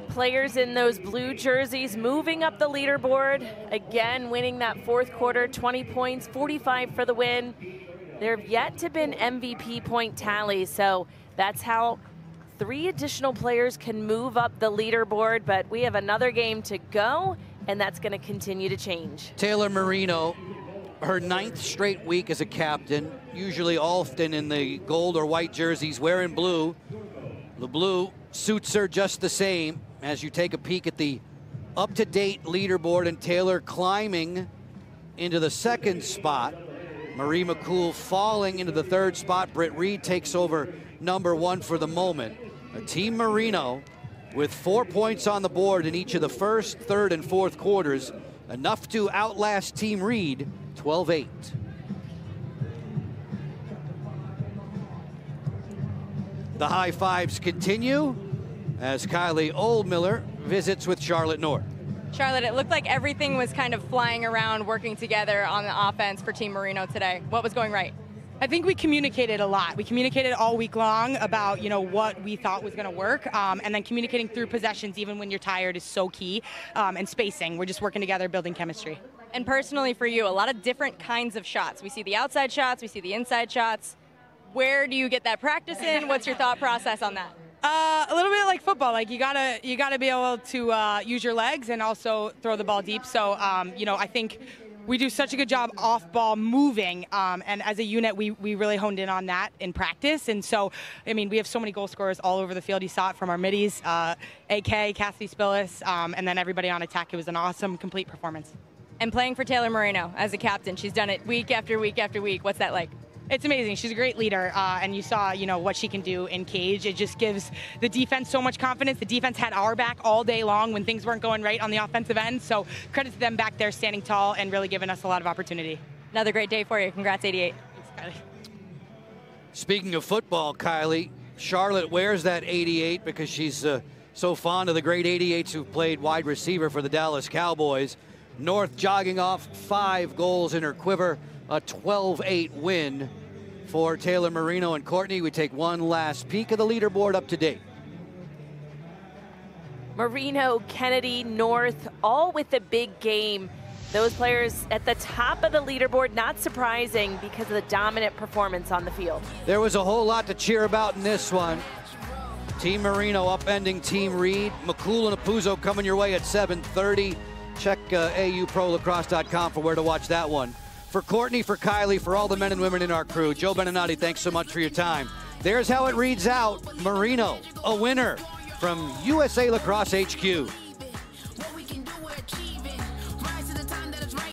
[SPEAKER 2] players in those blue jerseys moving up the leaderboard. Again, winning that 4th quarter, 20 points, 45 for the win. There have yet to been MVP point tallies, so that's how 3 additional players can move up the leaderboard, but we have another game to go, and that's going to continue to change.
[SPEAKER 1] Taylor Marino, her 9th straight week as a captain, usually often in the gold or white jerseys, wearing blue. The blue suits her just the same as you take a peek at the up-to-date leaderboard, and Taylor climbing into the 2nd spot. Marie McCool falling into the 3rd spot. Britt Reed takes over number 1 for the moment. Team Marino with 4 points on the board in each of the 1st, 3rd, and 4th quarters, enough to outlast Team Reed 12-8. The high fives continue as Kylie Oldmiller visits with Charlotte North.
[SPEAKER 3] Charlotte, it looked like everything was kind of flying around, working together on the offense for Team Marino today. What was going right?
[SPEAKER 9] I think we communicated a lot. We communicated all week long about, what we thought was going to work, and then communicating through possessions, even when you're tired, is so key, and spacing. We're just working together, building chemistry.
[SPEAKER 3] And personally for you, a lot of different kinds of shots. We see the outside shots, we see the inside shots. Where do you get that practice in? What's your thought process on that?
[SPEAKER 9] A little bit like football. Like you gotta be able to use your legs and also throw the ball deep. So I think we do such a good job off ball moving, and as a unit we really honed in on that in practice. And so we have so many goal scorers all over the field. You saw it from our middies, AK, Cassidy Spillis, and then everybody on attack. It was an awesome, complete performance.
[SPEAKER 3] And playing for Taylor Marino as a captain, she's done it week after week after week. What's that like?
[SPEAKER 9] It's amazing. She's a great leader, and you saw, what she can do in cage. It just gives the defense so much confidence. The defense had our back all day long when things weren't going right on the offensive end. So credit to them back there standing tall and really giving us a lot of opportunity.
[SPEAKER 3] Another great day for you. Congrats, 88.
[SPEAKER 9] Thanks, Kylie.
[SPEAKER 1] Speaking of football, Kylie, Charlotte wears that 88 because she's so fond of the great 88s who've played wide receiver for the Dallas Cowboys. North jogging off 5 goals in her quiver. A 12-8 win for Taylor Marino and Courtney. We take one last peek of the leaderboard up to date.
[SPEAKER 2] Marino, Kennedy, North, all with a big game. Those players at the top of the leaderboard, not surprising because of the dominant performance on the field.
[SPEAKER 1] There was a whole lot to cheer about in this one. Team Marino upending Team Reed. McCool and Apuzzo coming your way at 7:30. Check auprolacrosse.com for where to watch that one. For Courtney, for Kylie, for all the men and women in our crew, Joe Beninati, thanks so much for your time. There's how it reads out. Marino, a winner from USA Lacrosse HQ.